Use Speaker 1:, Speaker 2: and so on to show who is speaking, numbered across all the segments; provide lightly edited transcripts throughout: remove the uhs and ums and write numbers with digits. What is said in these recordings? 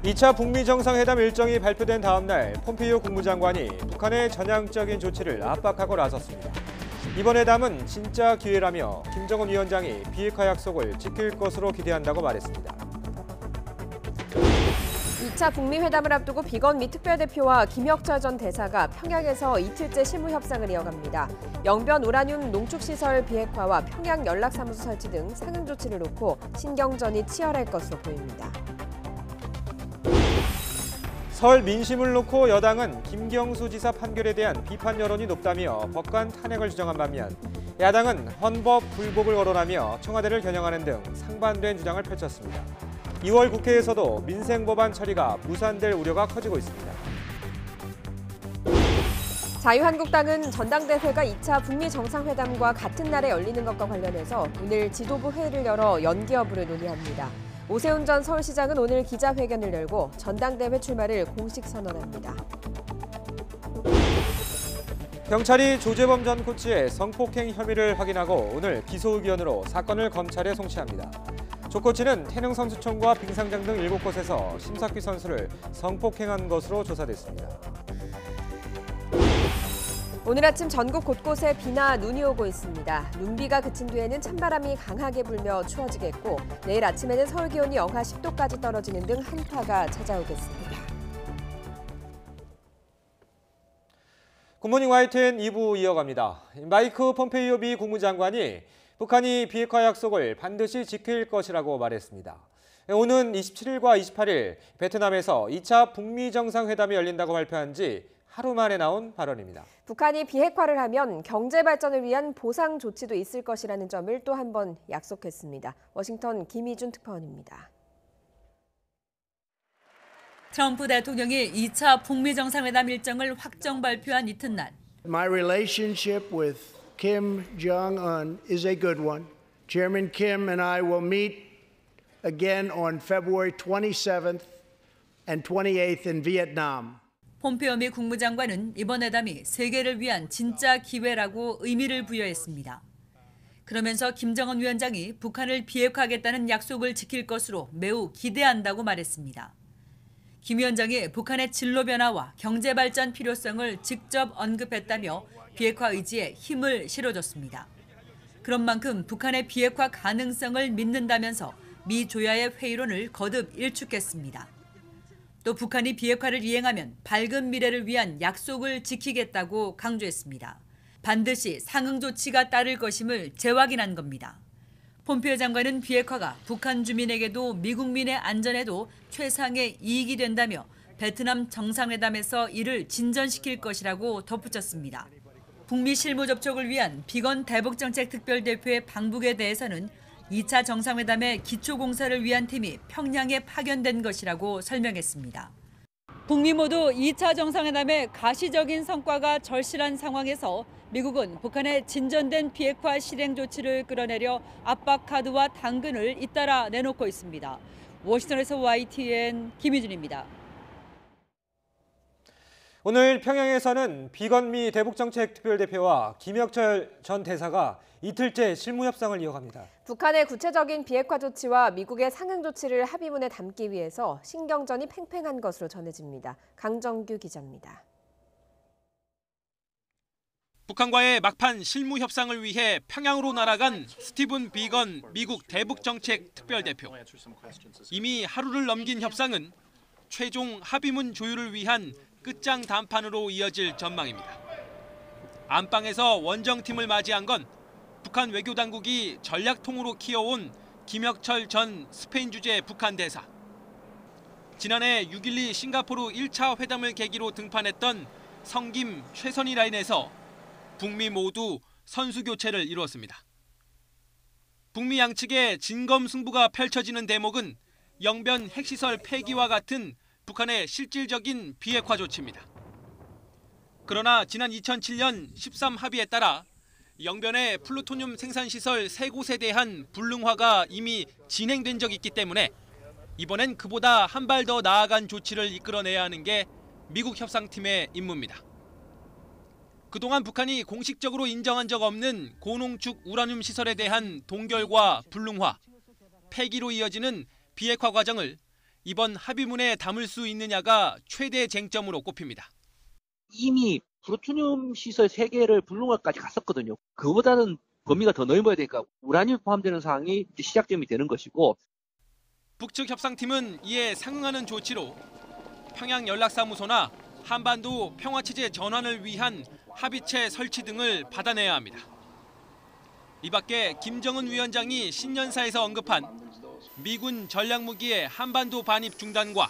Speaker 1: 2차 북미 정상회담 일정이 발표된 다음 날 폼페이오 국무장관이 북한의 전향적인 조치를 압박하고 나섰습니다. 이번 회담은 진짜 기회라며 김정은 위원장이 비핵화 약속을 지킬 것으로 기대한다고 말했습니다.
Speaker 2: 2차 북미 회담을 앞두고 비건미 특별대표와 김혁철 전 대사가 평양에서 이틀째 실무 협상을 이어갑니다. 영변 우라늄 농축시설 비핵화와 평양 연락사무소 설치 등 상응 조치를 놓고 신경전이 치열할 것으로 보입니다.
Speaker 1: 설 민심을 놓고 여당은 김경수 지사 판결에 대한 비판 여론이 높다며 법관 탄핵을 주장한 반면 야당은 헌법 불복을 거론하며 청와대를 겨냥하는 등 상반된 주장을 펼쳤습니다. 2월 국회에서도 민생법안 처리가 무산될 우려가 커지고 있습니다.
Speaker 2: 자유한국당은 전당대회가 2차 북미 정상회담과 같은 날에 열리는 것과 관련해서 오늘 지도부 회의를 열어 연기 여부를 논의합니다. 오세훈 전 서울시장은 오늘 기자회견을 열고 전당대회 출마를 공식 선언합니다.
Speaker 1: 경찰이 조재범 전 코치의 성폭행 혐의를 확인하고 오늘 기소 의견으로 사건을 검찰에 송치합니다. 조 코치는 태릉선수촌과 빙상장 등 7곳에서 심석희 선수를 성폭행한 것으로 조사됐습니다.
Speaker 2: 오늘 아침 전국 곳곳에 비나 눈이 오고 있습니다. 눈비가 그친 뒤에는 찬바람이 강하게 불며 추워지겠고 내일 아침에는 서울 기온이 영하 10도까지 떨어지는 등 한파가 찾아오겠습니다.
Speaker 1: 굿모닝 YTN 2부 이어갑니다. 마이크 폼페이오 미 국무장관이 북한이 비핵화 약속을 반드시 지킬 것이라고 말했습니다. 오는 27일과 28일 베트남에서 2차 북미 정상회담이 열린다고 발표한 지 하루 만에 나온 발언입니다.
Speaker 2: 북한이 비핵화를 하면 경제 발전을 위한 보상 조치도 있을 것이라는 점을 또 한 번 약속했습니다. 워싱턴 김희준 특파원입니다.
Speaker 3: 트럼프 대통령이 2차 북미 정상회담 일정을 확정 발표한 이튿날.
Speaker 4: My relationship with Kim Jong-un is a good one. Chairman Kim and I will meet again on February 27th and 28th in Vietnam.
Speaker 3: 폼페이오 미 국무장관은 이번 회담이 세계를 위한 진짜 기회라고 의미를 부여했습니다. 그러면서 김정은 위원장이 북한을 비핵화하겠다는 약속을 지킬 것으로 매우 기대한다고 말했습니다. 김 위원장이 북한의 진로 변화와 경제 발전 필요성을 직접 언급했다며 비핵화 의지에 힘을 실어줬습니다. 그런 만큼 북한의 비핵화 가능성을 믿는다면서 미 조야의 회의론을 거듭 일축했습니다. 또 북한이 비핵화를 이행하면 밝은 미래를 위한 약속을 지키겠다고 강조했습니다. 반드시 상응 조치가 따를 것임을 재확인한 겁니다. 폼페이오 장관은 비핵화가 북한 주민에게도 미국민의 안전에도 최상의 이익이 된다며 베트남 정상회담에서 이를 진전시킬 것이라고 덧붙였습니다. 북미 실무 접촉을 위한 비건 대북정책 특별대표의 방북에 대해서는 2차 정상회담의 기초공사를 위한 팀이 평양에 파견된 것이라고 설명했습니다. 북미 모두 2차 정상회담의 가시적인 성과가 절실한 상황에서 미국은 북한의 진전된 비핵화 실행 조치를 끌어내려 압박 카드와 당근을 잇따라 내놓고 있습니다. 워싱턴에서 YTN 김희준입니다.
Speaker 1: 오늘 평양에서는 비건미 대북정책특별대표와 김혁철 전 대사가 이틀째 실무협상을 이어갑니다.
Speaker 2: 북한의 구체적인 비핵화 조치와 미국의 상응 조치를 합의문에 담기 위해서 신경전이 팽팽한 것으로 전해집니다. 강정규 기자입니다.
Speaker 5: 북한과의 막판 실무 협상을 위해 평양으로 날아간 스티븐 비건 미국 대북정책 특별대표. 이미 하루를 넘긴 협상은 최종 합의문 조율을 위한 끝장談판으로 이어질 전망입니다. 안방에서 원정팀을 맞이한 건 북한 외교당국이 전략통으로 키워온 김혁철 전 스페인 주재 북한 대사. 지난해 6.12 싱가포르 1차 회담을 계기로 등판했던 성김 최선희 라인에서 북미 모두 선수 교체를 이루었습니다. 북미 양측의 진검승부가 펼쳐지는 대목은 영변 핵시설 폐기와 같은 북한의 실질적인 비핵화 조치입니다. 그러나 지난 2007년 13합의에 따라 영변의 플루토늄 생산시설 3곳에 대한 불능화가 이미 진행된 적이 있기 때문에 이번엔 그보다 한 발 더 나아간 조치를 이끌어내야 하는 게 미국 협상팀의 임무입니다. 그동안 북한이 공식적으로 인정한 적 없는 고농축 우라늄 시설에 대한 동결과 불능화, 폐기로 이어지는 비핵화 과정을 이번 합의문에 담을 수 있느냐가 최대 쟁점으로 꼽힙니다.
Speaker 6: 이미 플루토늄 시설 3개를 불능화까지 갔었거든요. 그거보다는 범위가 더 넓어야 되니까 우라늄이 포함되는 사항이 시작점이 되는 것이고,
Speaker 5: 북측 협상팀은 이에 상응하는 조치로 평양 연락사무소나 한반도 평화체제 전환을 위한 합의체 설치 등을 받아내야 합니다. 이 밖에 김정은 위원장이 신년사에서 언급한 미군 전략무기의 한반도 반입 중단과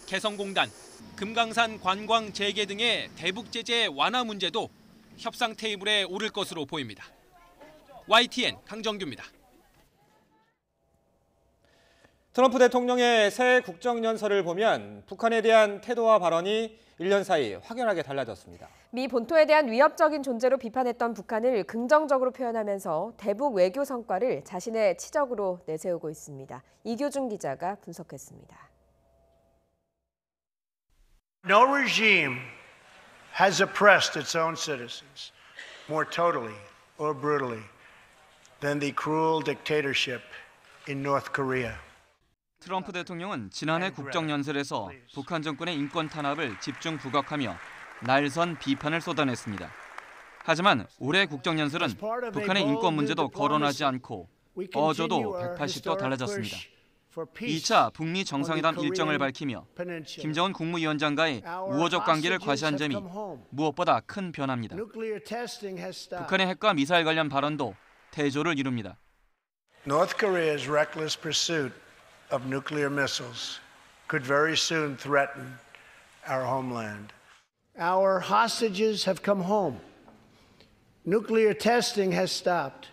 Speaker 5: 개성공단, 금강산 관광 재개 등의 대북 제재 완화 문제도 협상 테이블에 오를 것으로 보입니다. YTN 강정규입니다.
Speaker 1: 트럼프 대통령의 새 국정연설을 보면 북한에 대한 태도와 발언이 1년 사이 확연하게 달라졌습니다.
Speaker 2: 미 본토에 대한 위협적인 존재로 비판했던 북한을 긍정적으로 표현하면서 대북 외교 성과를 자신의 치적으로 내세우고 있습니다. 이교준 기자가 분석했습니다.
Speaker 4: No regime has oppressed its own citizens more totally or brutally than the cruel dictatorship in North Korea.
Speaker 7: 트럼프 대통령은 지난해 국정연설에서 북한 정권의 인권 탄압을 집중 부각하며 날선 비판을 쏟아냈습니다. 하지만 올해 국정연설은 북한의 인권 문제도 거론하지 않고 어조도 180도 달라졌습니다. 2차 북미 정상회담 일정을 밝히며 김정은 국무위원장과의 우호적 관계를 과시한 점이 무엇보다 큰 변화입니다. 북한의 핵과 미사일 관련 발언도 대조를 이룹니다.
Speaker 4: North Korea's reckless pursuit of nuclear missiles could very soon threaten our homeland. Our hostages have come home. Nuclear testing has stopped.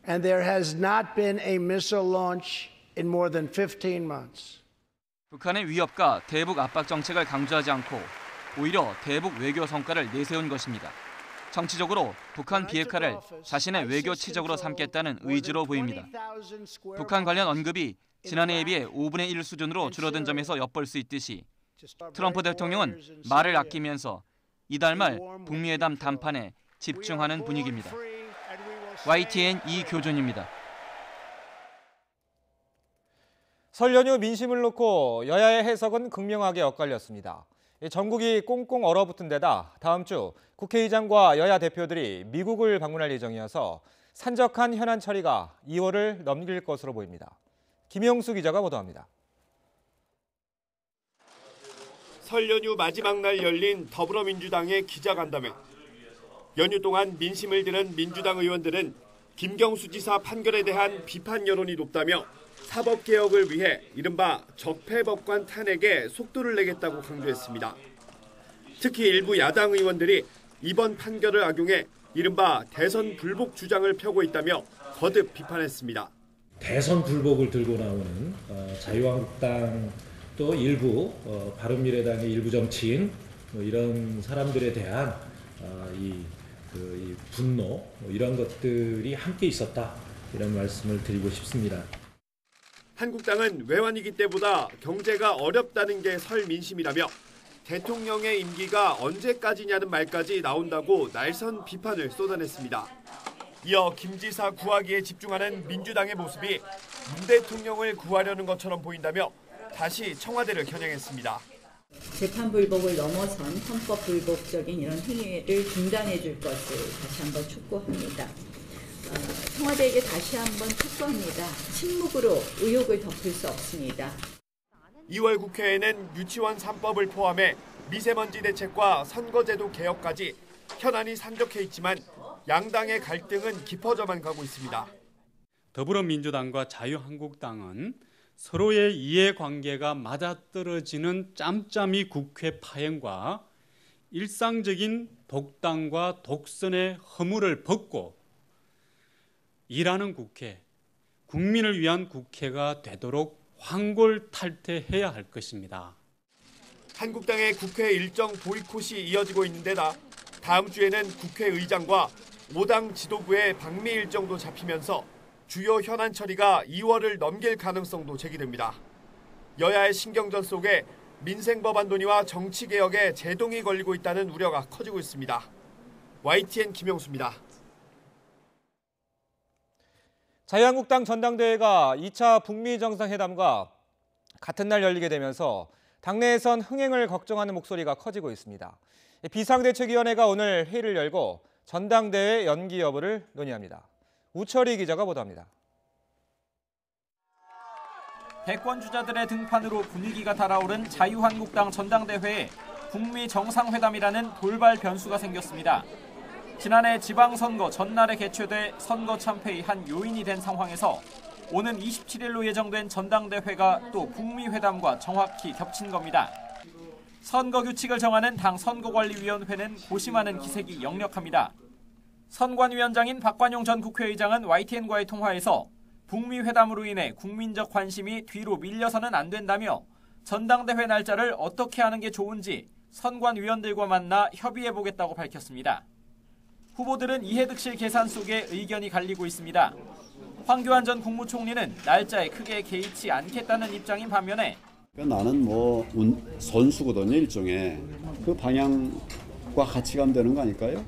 Speaker 4: And there has not been a missile launch in more than 15 months.
Speaker 7: 북한의 위협과 대북 압박 정책을 강조하지 않고 오히려 대북 외교 성과를 내세운 것입니다. 정치적으로 북한 비핵화를 자신의 외교 치적으로 삼겠다는 의지로 보입니다. 북한 관련 언급이 지난해에 비해 5분의 1 수준으로 줄어든 점에서 엿볼 수 있듯이 트럼프 대통령은 말을 아끼면서 이달 말 북미 회담 담판에 집중하는 분위기입니다. YTN 이교준입니다.
Speaker 1: 설 연휴 민심을 놓고 여야의 해석은 극명하게 엇갈렸습니다. 전국이 꽁꽁 얼어붙은 데다 다음 주 국회의장과 여야 대표들이 미국을 방문할 예정이어서 산적한 현안 처리가 2월을 넘길 것으로 보입니다. 김영수 기자가 보도합니다.
Speaker 8: 설 연휴 마지막 날 열린 더불어민주당의 기자간담회. 연휴 동안 민심을 들은 민주당 의원들은 김경수 지사 판결에 대한 비판 여론이 높다며 사법개혁을 위해 이른바 적폐법관 탄핵에 속도를 내겠다고 강조했습니다. 특히 일부 야당 의원들이 이번 판결을 악용해 이른바 대선 불복 주장을 펴고 있다며 거듭 비판했습니다.
Speaker 9: 대선 불복을 들고 나오는 자유한국당 또 일부 바른미래당의 일부 정치인 이런 사람들에 대한 이 분노 이런 것들이 함께 있었다 이런 말씀을 드리고 싶습니다.
Speaker 8: 한국당은 외환위기 때보다 경제가 어렵다는 게 설 민심이라며 대통령의 임기가 언제까지냐는 말까지 나온다고 날선 비판을 쏟아냈습니다. 이어 김 지사 구하기에 집중하는 민주당의 모습이 문 대통령을 구하려는 것처럼 보인다며 다시 청와대를 겨냥했습니다.
Speaker 10: 재판 불복을 넘어선 헌법 불복적인 이런 행위를 중단해 줄 것을 다시 한번 촉구합니다. 청와대에게 다시 한번 촉구합니다. 침묵으로 의혹을 덮을 수 없습니다.
Speaker 8: 2월 국회에는 유치원 3법을 포함해 미세먼지 대책과 선거제도 개혁까지 현안이 산적해 있지만 양당의 갈등은 깊어져만 가고 있습니다.
Speaker 11: 더불어민주당과 자유한국당은 서로의 이해관계가 맞아떨어지는 짬짬이 국회 파행과 일상적인 독단과 독선의 허물을 벗고 일하는 국회, 국민을 위한 국회가 되도록 황골탈퇴해야 할 것입니다.
Speaker 8: 한국당의 국회 일정 보이콧이 이어지고 있는 데다 다음 주에는 국회의장과 5당 지도부의 방미 일정도 잡히면서 주요 현안 처리가 2월을 넘길 가능성도 제기됩니다. 여야의 신경전 속에 민생법안 논의와 정치개혁에 제동이 걸리고 있다는 우려가 커지고 있습니다. YTN 김영수입니다.
Speaker 1: 자유한국당 전당대회가 2차 북미 정상회담과 같은 날 열리게 되면서 당내에선 흥행을 걱정하는 목소리가 커지고 있습니다. 비상대책위원회가 오늘 회의를 열고 전당대회 연기 여부를 논의합니다. 우철희 기자가 보도합니다.
Speaker 12: 대권 주자들의 등판으로 분위기가 달아오른 자유한국당 전당대회에 북미 정상회담이라는 돌발 변수가 생겼습니다. 지난해 지방선거 전날에 개최돼 선거 참패의 한 요인이 된 상황에서 오는 27일로 예정된 전당대회가 또 북미 회담과 정확히 겹친 겁니다. 선거 규칙을 정하는 당 선거관리위원회는 고심하는 기색이 역력합니다. 선관위원장인 박관용 전 국회의장은 YTN과의 통화에서 북미 회담으로 인해 국민적 관심이 뒤로 밀려서는 안 된다며 전당대회 날짜를 어떻게 하는 게 좋은지 선관위원들과 만나 협의해보겠다고 밝혔습니다. 후보들은 이해득실 계산 속에 의견이 갈리고 있습니다. 황교안 전 국무총리는 날짜에 크게 개의치 않겠다는 입장인 반면에
Speaker 13: 나는 선수거든요, 일종의. 그 방향과 같이 가면 되는 거 아닐까요?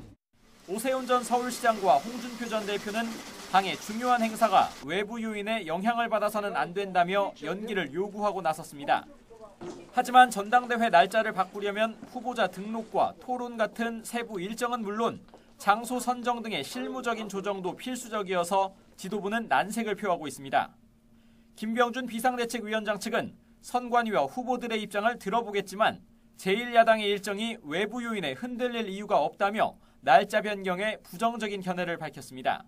Speaker 12: 오세훈 전 서울시장과 홍준표 전 대표는 당의 중요한 행사가 외부 요인에 영향을 받아서는 안 된다며 연기를 요구하고 나섰습니다. 하지만 전당대회 날짜를 바꾸려면 후보자 등록과 토론 같은 세부 일정은 물론 장소 선정 등의 실무적인 조정도 필수적이어서 지도부는 난색을 표하고 있습니다. 김병준 비상대책위원장 측은 선관위와 후보들의 입장을 들어보겠지만 제1야당의 일정이 외부 요인에 흔들릴 이유가 없다며 날짜 변경에 부정적인 견해를 밝혔습니다.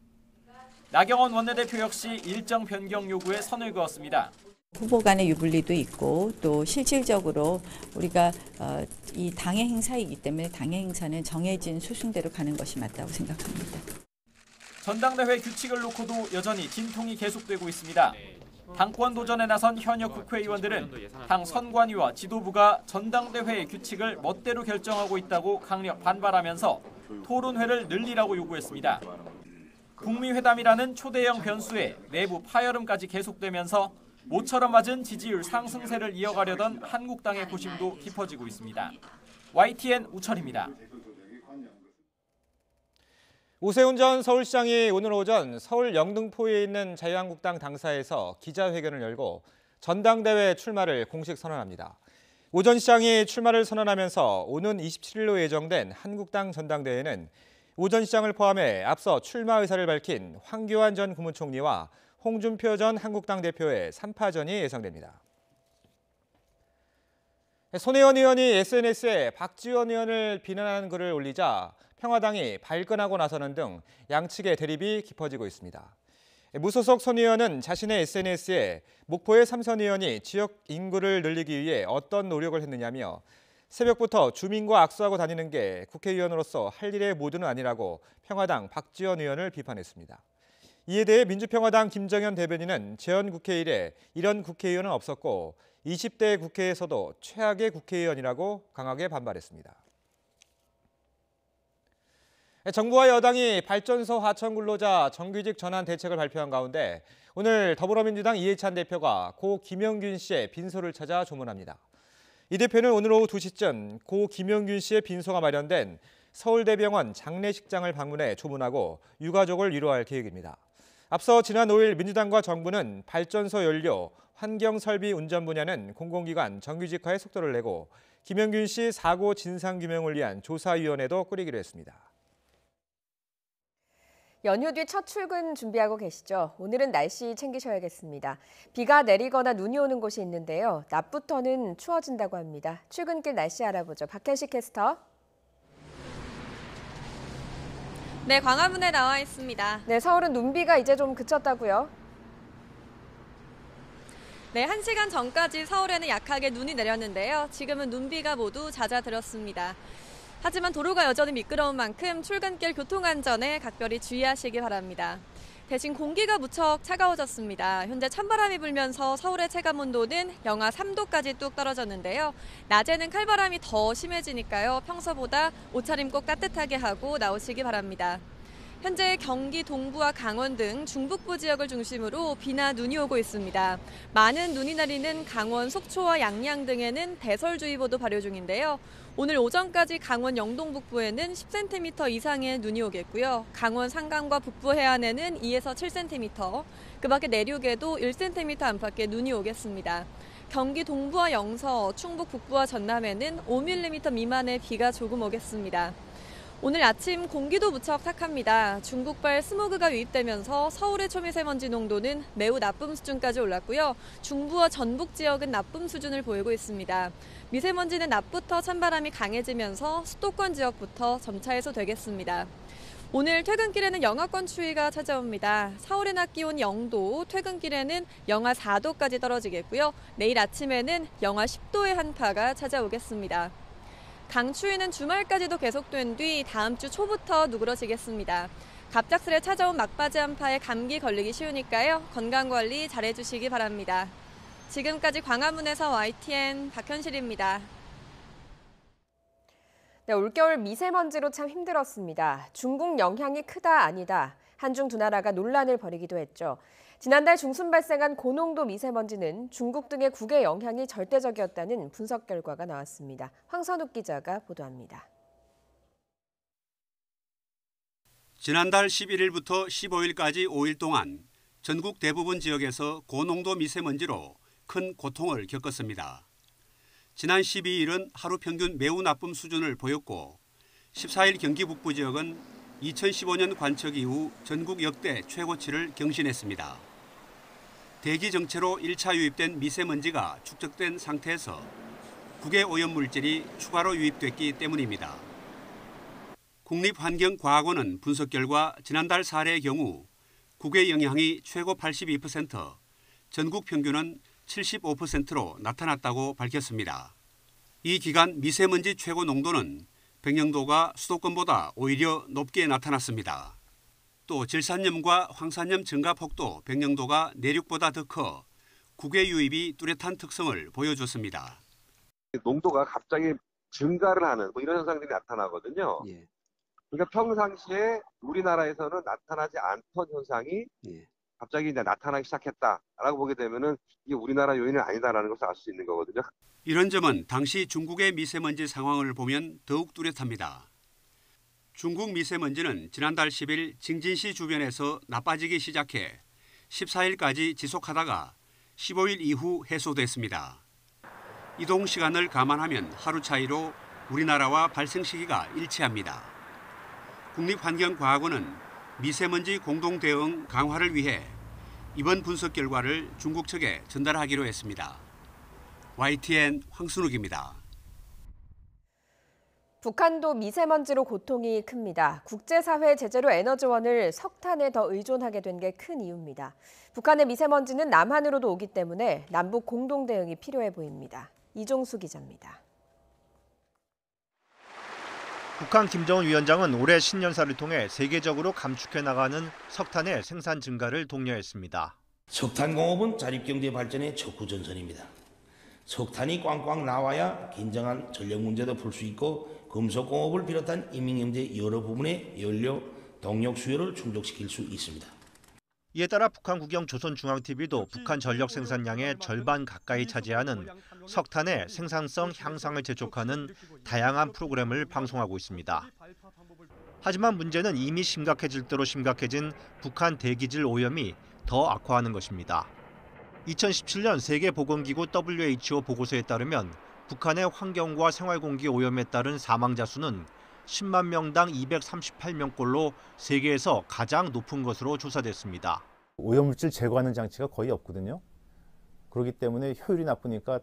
Speaker 12: 나경원 원내대표 역시 일정 변경 요구에 선을 그었습니다.
Speaker 10: 후보 간의 유불리도 있고 또 실질적으로 우리가 이 당의 행사이기 때문에 당의 행사는 정해진 수순대로 가는 것이 맞다고 생각합니다.
Speaker 12: 전당대회 규칙을 놓고도 여전히 진통이 계속되고 있습니다. 당권 도전에 나선 현역 국회의원들은 당 선관위와 지도부가 전당대회의 규칙을 멋대로 결정하고 있다고 강력 반발하면서 토론회를 늘리라고 요구했습니다. 북미 회담이라는 초대형 변수에 내부 파열음까지 계속되면서 모처럼 맞은 지지율 상승세를 이어가려던 한국당의 고심도 깊어지고 있습니다. YTN 우철입니다.
Speaker 1: 오세훈 전 서울시장이 오늘 오전 서울 영등포에 있는 자유한국당 당사에서 기자회견을 열고 전당대회 출마를 공식 선언합니다. 오 전 시장이 출마를 선언하면서 오는 27일로 예정된 한국당 전당대회는 오 전 시장을 포함해 앞서 출마 의사를 밝힌 황교안 전 국무총리와 홍준표 전 한국당 대표의 3파전이 예상됩니다. 손혜원 의원이 SNS에 박지원 의원을 비난하는 글을 올리자 평화당이 발끈하고 나서는 등 양측의 대립이 깊어지고 있습니다. 무소속 손 의원은 자신의 SNS에 목포의 삼선 의원이 지역 인구를 늘리기 위해 어떤 노력을 했느냐며 새벽부터 주민과 악수하고 다니는 게 국회의원으로서 할 일의 모두는 아니라고 평화당 박지원 의원을 비판했습니다. 이에 대해 민주평화당 김정현 대변인은 재헌 국회 이래 이런 국회의원은 없었고 20대 국회에서도 최악의 국회의원이라고 강하게 반발했습니다. 정부와 여당이 발전소 하청 근로자 정규직 전환 대책을 발표한 가운데 오늘 더불어민주당 이해찬 대표가 고 김영균 씨의 빈소를 찾아 조문합니다. 이 대표는 오늘 오후 2시쯤 고 김영균 씨의 빈소가 마련된 서울대병원 장례식장을 방문해 조문하고 유가족을 위로할 계획입니다. 앞서 지난 5일 민주당과 정부는 발전소 연료, 환경설비 운전 분야는 공공기관 정규직화에 속도를 내고 김영균 씨 사고 진상규명을 위한 조사위원회도 꾸리기로 했습니다.
Speaker 2: 연휴 뒤 첫 출근 준비하고 계시죠? 오늘은 날씨 챙기셔야겠습니다. 비가 내리거나 눈이 오는 곳이 있는데요. 낮부터는 추워진다고 합니다. 출근길 날씨 알아보죠. 박현식 캐스터.
Speaker 14: 네, 광화문에 나와 있습니다.
Speaker 2: 네, 서울은 눈비가 이제 좀 그쳤다고요?
Speaker 14: 네, 1시간 전까지 서울에는 약하게 눈이 내렸는데요. 지금은 눈비가 모두 잦아들었습니다. 하지만 도로가 여전히 미끄러운 만큼 출근길 교통안전에 각별히 주의하시기 바랍니다. 대신 공기가 무척 차가워졌습니다. 현재 찬바람이 불면서 서울의 체감온도는 영하 3도까지 뚝 떨어졌는데요. 낮에는 칼바람이 더 심해지니까요. 평소보다 옷차림 꼭 따뜻하게 하고 나오시기 바랍니다. 현재 경기 동부와 강원 등 중북부 지역을 중심으로 비나 눈이 오고 있습니다. 많은 눈이 내리는 강원 속초와 양양 등에는 대설주의보도 발효 중인데요. 오늘 오전까지 강원 영동 북부에는 10cm 이상의 눈이 오겠고요. 강원 산간과 북부 해안에는 2에서 7cm, 그 밖에 내륙에도 1cm 안팎의 눈이 오겠습니다. 경기 동부와 영서, 충북 북부와 전남에는 5mm 미만의 비가 조금 오겠습니다. 오늘 아침 공기도 무척 탁합니다. 중국발 스모그가 유입되면서 서울의 초미세먼지 농도는 매우 나쁨 수준까지 올랐고요. 중부와 전북 지역은 나쁨 수준을 보이고 있습니다. 미세먼지는 낮부터 찬바람이 강해지면서 수도권 지역부터 점차 해소되겠습니다. 오늘 퇴근길에는 영하권 추위가 찾아옵니다. 서울의 낮 기온 0도, 퇴근길에는 영하 4도까지 떨어지겠고요. 내일 아침에는 영하 10도의 한파가 찾아오겠습니다. 강추위는 주말까지도 계속된 뒤 다음 주 초부터 누그러지겠습니다. 갑작스레 찾아온 막바지 한파에 감기 걸리기 쉬우니까요. 건강관리 잘해주시기 바랍니다. 지금까지 광화문에서 YTN 박현실입니다.
Speaker 2: 네, 올겨울 미세먼지로 참 힘들었습니다. 중국 영향이 크다 아니다. 한중 두 나라가 논란을 벌이기도 했죠. 지난달 중순 발생한 고농도 미세먼지는 중국 등의 국외 영향이 절대적이었다는 분석 결과가 나왔습니다. 황선욱 기자가 보도합니다.
Speaker 15: 지난달 11일부터 15일까지 5일 동안 전국 대부분 지역에서 고농도 미세먼지로 큰 고통을 겪었습니다. 지난 12일은 하루 평균 매우 나쁨 수준을 보였고 14일 경기 북부 지역은 2015년 관측 이후 전국 역대 최고치를 경신했습니다. 대기 정체로 1차 유입된 미세먼지가 축적된 상태에서 국외 오염물질이 추가로 유입됐기 때문입니다. 국립환경과학원은 분석 결과 지난달 4일의 경우 국외 영향이 최고 82%, 전국 평균은 75%로 나타났다고 밝혔습니다. 이 기간 미세먼지 최고 농도는 백령도가 수도권보다 오히려 높게 나타났습니다. 또 질산염과 황산염 증가 폭도 백령도가 내륙보다 더 커 국외 유입이 뚜렷한 특성을 보여줬습니다.
Speaker 16: 농도가 갑자기 증가를 하는 이런 현상들이 나타나거든요. 그러니까 평상시에 우리나라에서는 나타나지 않던 현상이 갑자기 이제 나타나기 시작했다라고 보게 되면은 이게 우리나라 요인은 아니다라는 것을 알 수 있는 거거든요.
Speaker 15: 이런 점은 당시 중국의 미세먼지 상황을 보면 더욱 뚜렷합니다. 중국 미세먼지는 지난달 10일 징진시 주변에서 나빠지기 시작해 14일까지 지속하다가 15일 이후 해소됐습니다. 이동 시간을 감안하면 하루 차이로 우리나라와 발생 시기가 일치합니다. 국립환경과학원은 미세먼지 공동대응 강화를 위해 이번 분석 결과를 중국 측에 전달하기로 했습니다. YTN 황순욱입니다.
Speaker 2: 북한도 미세먼지로 고통이 큽니다. 국제사회 제재로 에너지원을 석탄에 더 의존하게 된 게 큰 이유입니다. 북한의 미세먼지는 남한으로도 오기 때문에 남북 공동 대응이 필요해 보입니다. 이종수 기자입니다.
Speaker 17: 북한 김정은 위원장은 올해 신년사를 통해 세계적으로 감축해 나가는 석탄의 생산 증가를 독려했습니다.
Speaker 18: 석탄 공업은 자립경제 발전의 척후전선입니다. 석탄이 꽝꽝 나와야 긴장한 전력 문제도 풀 수 있고 금속 공업을 비롯한 인민경제 여러 부분의 연료, 동력 수요를 충족시킬 수 있습니다.
Speaker 17: 이에 따라 북한 국영 조선중앙TV도 북한 전력 생산량의 절반 가까이 차지하는 석탄의 생산성 향상을 재촉하는 다양한 프로그램을 방송하고 있습니다. 하지만 문제는 이미 심각해질 대로 심각해진 북한 대기질 오염이 더 악화하는 것입니다. 2017년 세계보건기구 WHO 보고서에 따르면 북한의 환경과 생활공기 오염에 따른 사망자 수는 10만 명당 238명꼴로 세계에서 가장 높은 것으로 조사됐습니다.
Speaker 19: 오염물질 제거하는 장치가 거의 없거든요. 그렇기 때문에 효율이 나쁘니까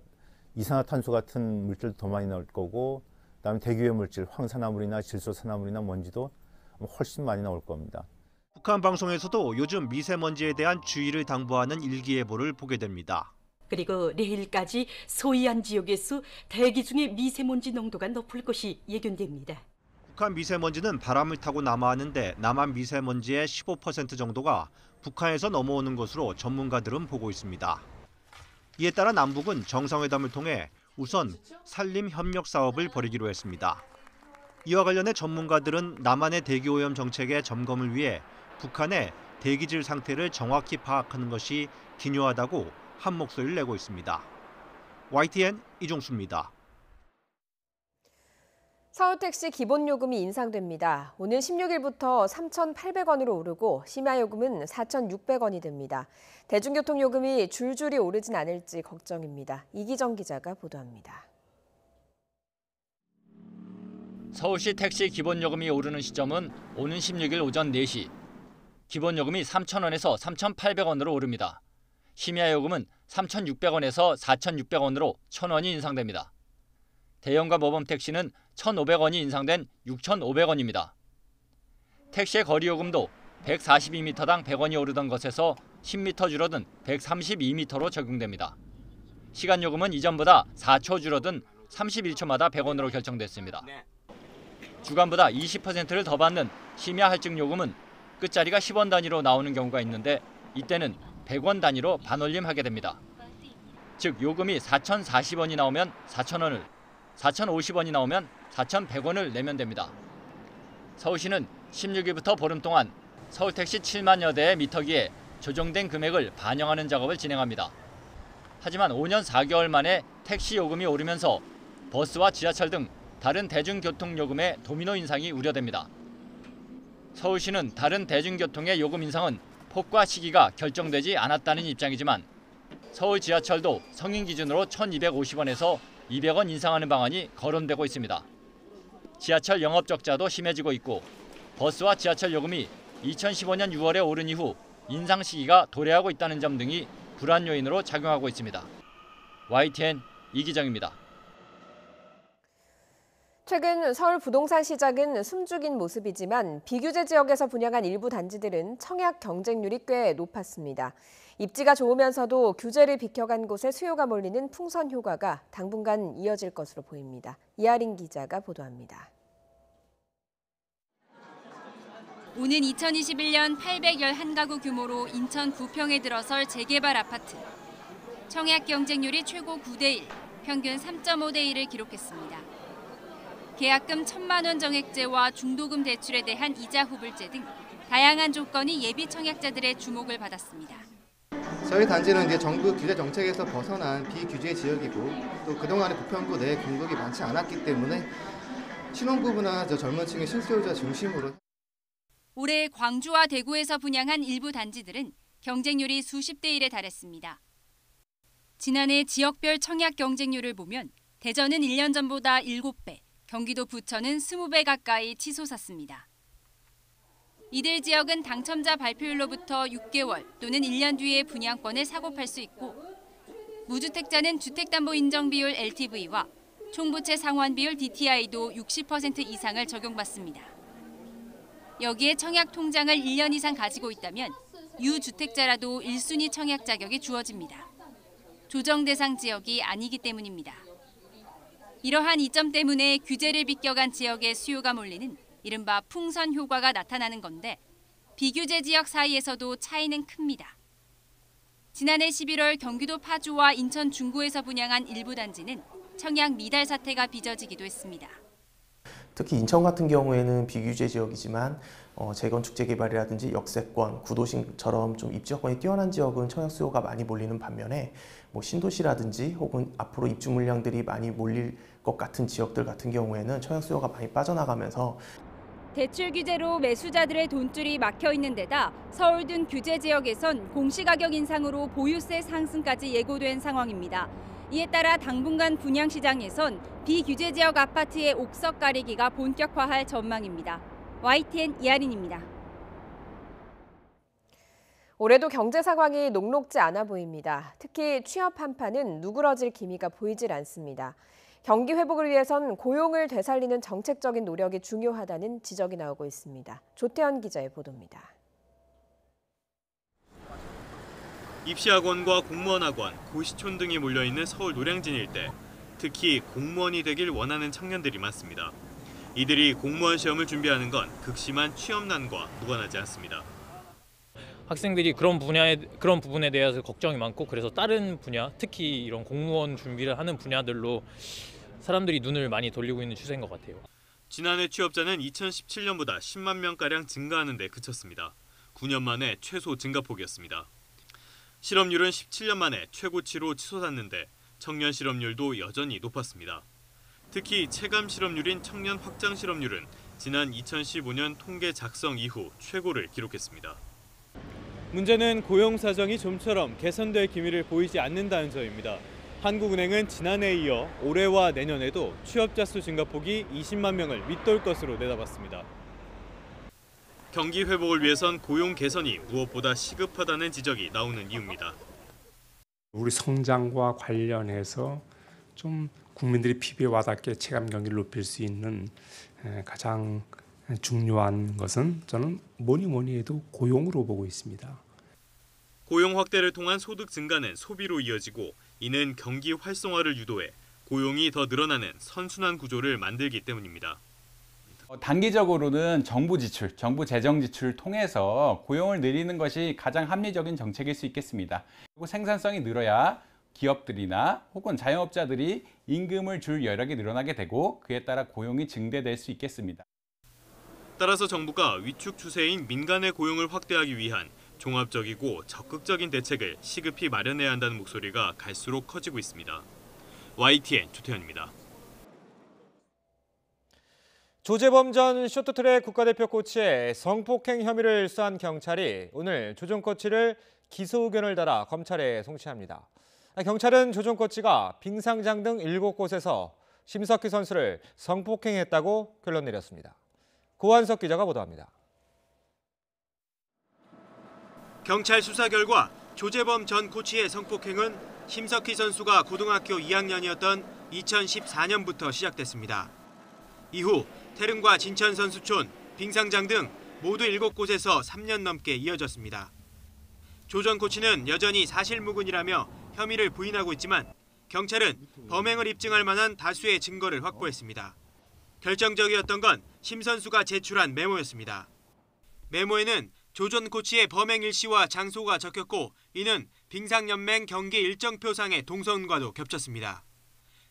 Speaker 19: 이산화탄소 같은 물질도 더 많이 나올 거고 그다음에 대기오염물질, 황산화물이나 질소산화물이나 먼지도 훨씬 많이 나올 겁니다.
Speaker 17: 북한 방송에서도 요즘 미세먼지에 대한 주의를 당부하는 일기예보를 보게 됩니다.
Speaker 20: 그리고 내일까지 소이안 지역에서 대기 중에 미세먼지 농도가 높을 것이 예견됩니다.
Speaker 17: 북한 미세먼지는 바람을 타고 남하하는데 남한 미세먼지의 15% 정도가 북한에서 넘어오는 것으로 전문가들은 보고 있습니다. 이에 따라 남북은 정상회담을 통해 우선 산림 협력 사업을 벌이기로 했습니다. 이와 관련해 전문가들은 남한의 대기오염 정책의 점검을 위해 북한의 대기질 상태를 정확히 파악하는 것이 기요하다고 한 목소리를 내고 있습니다. YTN 이종수입니다.
Speaker 2: 서울택시 기본요금이 인상됩니다. 오늘 16일부터 3,800원으로 오르고 심야요금은 4,600원이 됩니다. 대중교통요금이 줄줄이 오르진 않을지 걱정입니다. 이기정 기자가 보도합니다.
Speaker 21: 서울시 택시 기본요금이 오르는 시점은 오는 16일 오전 4시. 기본요금이 3,000원에서 3,800원으로 오릅니다. 심야요금은 3,600원에서 4,600원으로 1,000원이 인상됩니다. 대형과 모범 택시는 1,500원이 인상된 6,500원입니다. 택시의 거리요금도 142m당 100원이 오르던 것에서 10m 줄어든 132m로 적용됩니다. 시간요금은 이전보다 4초 줄어든 31초마다 100원으로 결정됐습니다. 주간보다 20%를 더 받는 심야 할증요금은 끝자리가 10원 단위로 나오는 경우가 있는데 이때는 100원 단위로 반올림하게 됩니다. 즉 요금이 4,040원이 나오면 4,000원을, 4,050원이 나오면 4,100원을 내면 됩니다. 서울시는 16일부터 보름 동안 서울택시 7만여 대의 미터기에 조정된 금액을 반영하는 작업을 진행합니다. 하지만 5년 4개월 만에 택시 요금이 오르면서 버스와 지하철 등 다른 대중교통 요금의 도미노 인상이 우려됩니다. 서울시는 다른 대중교통의 요금 인상은 폭과 시기가 결정되지 않았다는 입장이지만 서울 지하철도 성인 기준으로 1,250원에서 200원 인상하는 방안이 거론되고 있습니다. 지하철 영업 적자도 심해지고 있고 버스와 지하철 요금이 2015년 6월에 오른 이후 인상 시기가 도래하고 있다는 점 등이 불안 요인으로 작용하고 있습니다. YTN 이기정입니다.
Speaker 2: 최근 서울 부동산 시장은 숨죽인 모습이지만 비규제 지역에서 분양한 일부 단지들은 청약 경쟁률이 꽤 높았습니다. 입지가 좋으면서도 규제를 비켜간 곳에 수요가 몰리는 풍선 효과가 당분간 이어질 것으로 보입니다. 이하린 기자가 보도합니다.
Speaker 22: 오는 2021년 811가구 규모로 인천 구평에 들어설 재개발 아파트. 청약 경쟁률이 최고 9대1, 평균 3.5대1을 기록했습니다. 계약금 1,000만 원 정액제와 중도금 대출에 대한 이자 후불제 등 다양한 조건이 예비 청약자들의 주목을 받았습니다.
Speaker 23: 저희 단지는 이제 정부 규제 정책에서 벗어난 비규제 지역이고 또 그동안에 부평구 내에 공급이 많지 않았기 때문에 신혼부부나 젊은 층의 실수요자 중심으로
Speaker 22: 올해 광주와 대구에서 분양한 일부 단지들은 경쟁률이 수십 대 1에 달했습니다. 지난해 지역별 청약 경쟁률을 보면 대전은 1년 전보다 7배, 경기도 부천은 20배 가까이 치솟았습니다. 이들 지역은 당첨자 발표일로부터 6개월 또는 1년 뒤에 분양권을 사고팔 수 있고 무주택자는 주택담보인정비율 LTV와 총부채 상환비율 DTI도 60% 이상을 적용받습니다. 여기에 청약 통장을 1년 이상 가지고 있다면 유주택자라도 1순위 청약 자격이 주어집니다. 조정 대상 지역이 아니기 때문입니다. 이러한 이점 때문에 규제를 비껴간 지역에 수요가 몰리는 이른바 풍선 효과가 나타나는 건데 비규제 지역 사이에서도 차이는 큽니다. 지난해 11월 경기도 파주와 인천 중구에서 분양한 일부 단지는 청약 미달 사태가 빚어지기도 했습니다.
Speaker 24: 특히 인천 같은 경우에는 비규제 지역이지만 재건축 재개발이라든지 역세권, 구도심처럼 좀 입지 여건이 뛰어난 지역은 청약 수요가 많이 몰리는 반면에 신도시라든지 혹은 앞으로 입주 물량들이 많이 몰릴 것 같은 지역들 같은 경우에는 청약 수요가 많이 빠져나가면서
Speaker 22: 대출 규제로 매수자들의 돈줄이 막혀 있는 데다 서울 등 규제 지역에선 공시가격 인상으로 보유세 상승까지 예고된 상황입니다. 이에 따라 당분간 분양시장에선 비규제 지역 아파트의 옥석 가리기가 본격화할 전망입니다. YTN 이하린입니다.
Speaker 2: 올해도 경제 상황이 녹록지 않아 보입니다. 특히 취업 한파는 누그러질 기미가 보이질 않습니다. 경기 회복을 위해선 고용을 되살리는 정책적인 노력이 중요하다는 지적이 나오고 있습니다. 조태현 기자의 보도입니다.
Speaker 25: 입시학원과 공무원학원, 고시촌 등이 몰려있는 서울 노량진 일대. 특히 공무원이 되길 원하는 청년들이 많습니다. 이들이 공무원 시험을 준비하는 건 극심한 취업난과 무관하지 않습니다.
Speaker 26: 학생들이 그런 부분에 대해서 걱정이 많고 그래서 다른 분야, 특히 이런 공무원 준비를 하는 분야들로 사람들이 눈을 많이 돌리고 있는 추세인 것 같아요.
Speaker 25: 지난해 취업자는 2017년보다 10만 명가량 증가하는 데 그쳤습니다. 9년 만에 최소 증가폭이었습니다. 실업률은 17년 만에 최고치로 치솟았는데 청년 실업률도 여전히 높았습니다. 특히 체감 실업률인 청년 확장 실업률은 지난 2015년 통계 작성 이후 최고를 기록했습니다.
Speaker 3: 문제는 고용 사정이 좀처럼 개선될 기미를 보이지 않는다는 점입니다. 한국은행은 지난해에 이어 올해와 내년에도 취업자 수 증가폭이 20만 명을 밑돌 것으로 내다봤습니다.
Speaker 25: 경기 회복을 위해선 고용 개선이 무엇보다 시급하다는 지적이 나오는 이유입니다.
Speaker 4: 우리 성장과 관련해서 좀 국민들이 피부에 와닿게 체감 경기를 높일 수 있는 가장 중요한 것은 저는 뭐니 해도 고용으로 보고 있습니다.
Speaker 25: 고용 확대를 통한 소득 증가는 소비로 이어지고 이는 경기 활성화를 유도해 고용이 더 늘어나는 선순환 구조를 만들기 때문입니다.
Speaker 5: 단기적으로는 정부 지출, 정부 재정 지출을 통해서 고용을 늘리는 것이 가장 합리적인 정책일 수 있겠습니다. 그리고 생산성이 늘어야 기업들이나 혹은 자영업자들이 임금을 줄 여력이 늘어나게 되고 그에 따라 고용이 증대될 수 있겠습니다.
Speaker 25: 따라서 정부가 위축 추세인 민간의 고용을 확대하기 위한 종합적이고 적극적인 대책을 시급히 마련해야 한다는 목소리가 갈수록 커지고 있습니다. YTN 조태현입니다.
Speaker 1: 조재범 전 쇼트트랙 국가대표 코치의 성폭행 혐의를 수사한 경찰이 오늘 조 전 코치를 기소 의견을 달아 검찰에 송치합니다. 경찰은 조 전 코치가 빙상장 등 7곳에서 심석희 선수를 성폭행했다고 결론 내렸습니다. 고한석 기자가 보도합니다.
Speaker 6: 경찰 수사 결과 조재범 전 코치의 성폭행은 심석희 선수가 고등학교 2학년이었던 2014년부터 시작됐습니다. 이후 태릉과 진천선수촌, 빙상장 등 모두 7곳에서 3년 넘게 이어졌습니다. 조 전 코치는 여전히 사실무근이라며 혐의를 부인하고 있지만 경찰은 범행을 입증할 만한 다수의 증거를 확보했습니다. 결정적이었던 건 심 선수가 제출한 메모였습니다. 메모에는 조 전 코치의 범행 일시와 장소가 적혔고 이는 빙상연맹 경기 일정표상의 동선과도 겹쳤습니다.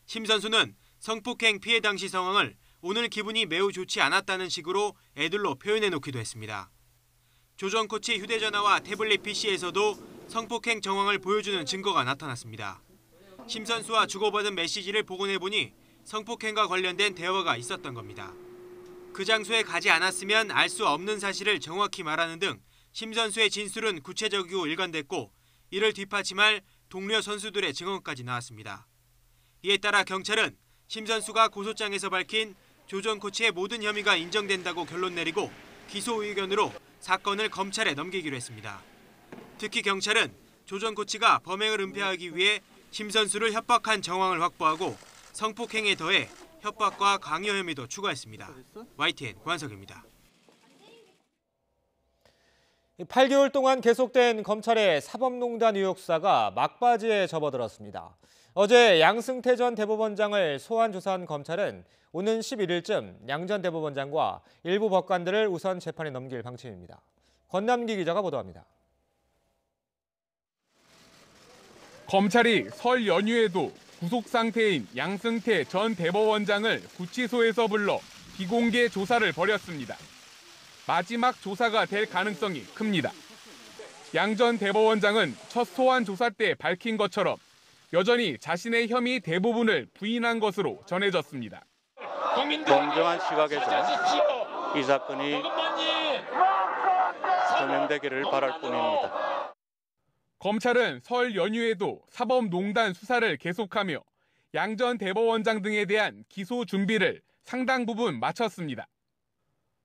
Speaker 6: 심 선수는 성폭행 피해 당시 상황을 오늘 기분이 매우 좋지 않았다는 식으로 애들로 표현해놓기도 했습니다. 조 전 코치 휴대전화와 태블릿 PC에서도 성폭행 정황을 보여주는 증거가 나타났습니다. 심 선수와 주고받은 메시지를 복원해보니 성폭행과 관련된 대화가 있었던 겁니다. 그 장소에 가지 않았으면 알 수 없는 사실을 정확히 말하는 등 심 선수의 진술은 구체적이고 일관됐고 이를 뒷받침할 동료 선수들의 증언까지 나왔습니다. 이에 따라 경찰은 심 선수가 고소장에서 밝힌 조 전 코치의 모든 혐의가 인정된다고 결론 내리고 기소 의견으로 사건을 검찰에 넘기기로 했습니다. 특히 경찰은 조 전 코치가 범행을 은폐하기 위해 심 선수를 협박한 정황을 확보하고 성폭행에 더해 협박과 강요 혐의도 추가했습니다. YTN 고한석입니다.
Speaker 1: 8개월 동안 계속된 검찰의 사법농단 의혹 수사가 막바지에 접어들었습니다. 어제 양승태 전 대법원장을 소환 조사한 검찰은 오는 11일쯤 양 전 대법원장과 일부 법관들을 우선 재판에 넘길 방침입니다. 권남기 기자가 보도합니다.
Speaker 7: 검찰이 설 연휴에도 구속 상태인 양승태 전 대법원장을 구치소에서 불러 비공개 조사를 벌였습니다. 마지막 조사가 될 가능성이 큽니다. 양 전 대법원장은 첫 소환 조사 때 밝힌 것처럼 여전히 자신의 혐의 대부분을 부인한 것으로 전해졌습니다.
Speaker 9: 공정한 시각에서 이 사건이 소명되기를 바랄 뿐입니다.
Speaker 7: 검찰은 설 연휴에도 사법농단 수사를 계속하며 양 전 대법원장 등에 대한 기소 준비를 상당 부분 마쳤습니다.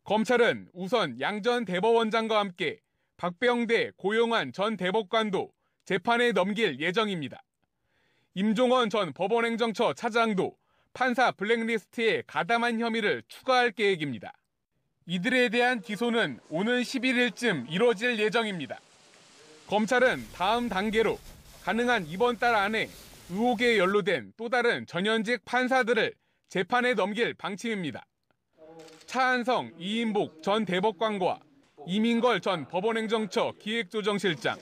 Speaker 7: 검찰은 우선 양 전 대법원장과 함께 박병대, 고영환 전 대법관도 재판에 넘길 예정입니다. 임종원 전 법원행정처 차장도 판사 블랙리스트에 가담한 혐의를 추가할 계획입니다. 이들에 대한 기소는 오는 11일쯤 이뤄질 예정입니다. 검찰은 다음 단계로 가능한 이번 달 안에 의혹에 연루된 또 다른 전현직 판사들을 재판에 넘길 방침입니다. 차한성, 이인복 전 대법관과 이민걸 전 법원행정처 기획조정실장,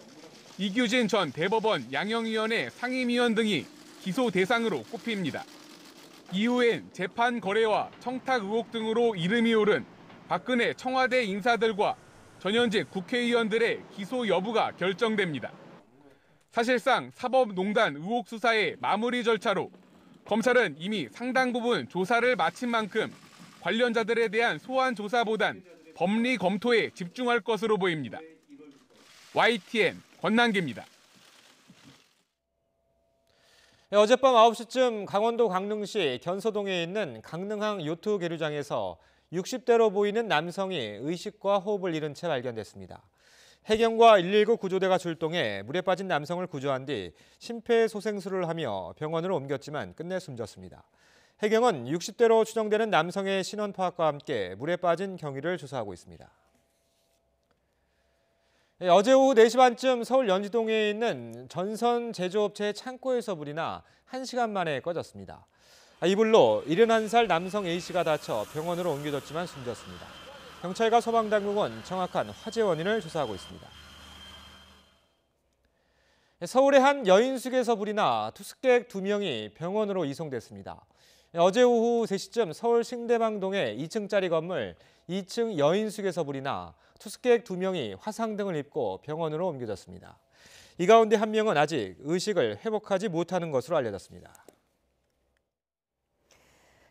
Speaker 7: 이규진 전 대법원 양형위원회 상임위원 등이 기소 대상으로 꼽힙니다. 이후엔 재판 거래와 청탁 의혹 등으로 이름이 오른 박근혜 청와대 인사들과 전현직 국회의원들의 기소 여부가 결정됩니다. 사실상 사법농단 의혹 수사의 마무리 절차로 검찰은 이미 상당 부분 조사를 마친 만큼 관련자들에 대한 소환 조사보단 법리 검토에 집중할 것으로 보입니다. YTN 권난기입니다.
Speaker 1: 어젯밤 9시쯤 강원도 강릉시 견서동에 있는 강릉항 요트 계류장에서 60대로 보이는 남성이 의식과 호흡을 잃은 채 발견됐습니다. 해경과 119 구조대가 출동해 물에 빠진 남성을 구조한 뒤 심폐소생술을 하며 병원으로 옮겼지만 끝내 숨졌습니다. 해경은 60대로 추정되는 남성의 신원 파악과 함께 물에 빠진 경위를 조사하고 있습니다. 어제 오후 4시 반쯤 서울 연지동에 있는 전선 제조업체의 창고에서 불이 나 1시간 만에 꺼졌습니다. 이 불로 71살 남성 A씨가 다쳐 병원으로 옮겨졌지만 숨졌습니다. 경찰과 소방당국은 정확한 화재 원인을 조사하고 있습니다. 서울의 한 여인숙에서 불이 나 투숙객 2명이 병원으로 이송됐습니다. 어제 오후 3시쯤 서울 신대방동의 2층짜리 건물 2층 여인숙에서 불이 나 투숙객 2명이 화상 등을 입고 병원으로 옮겨졌습니다. 이 가운데 한 명은 아직 의식을 회복하지 못하는 것으로 알려졌습니다.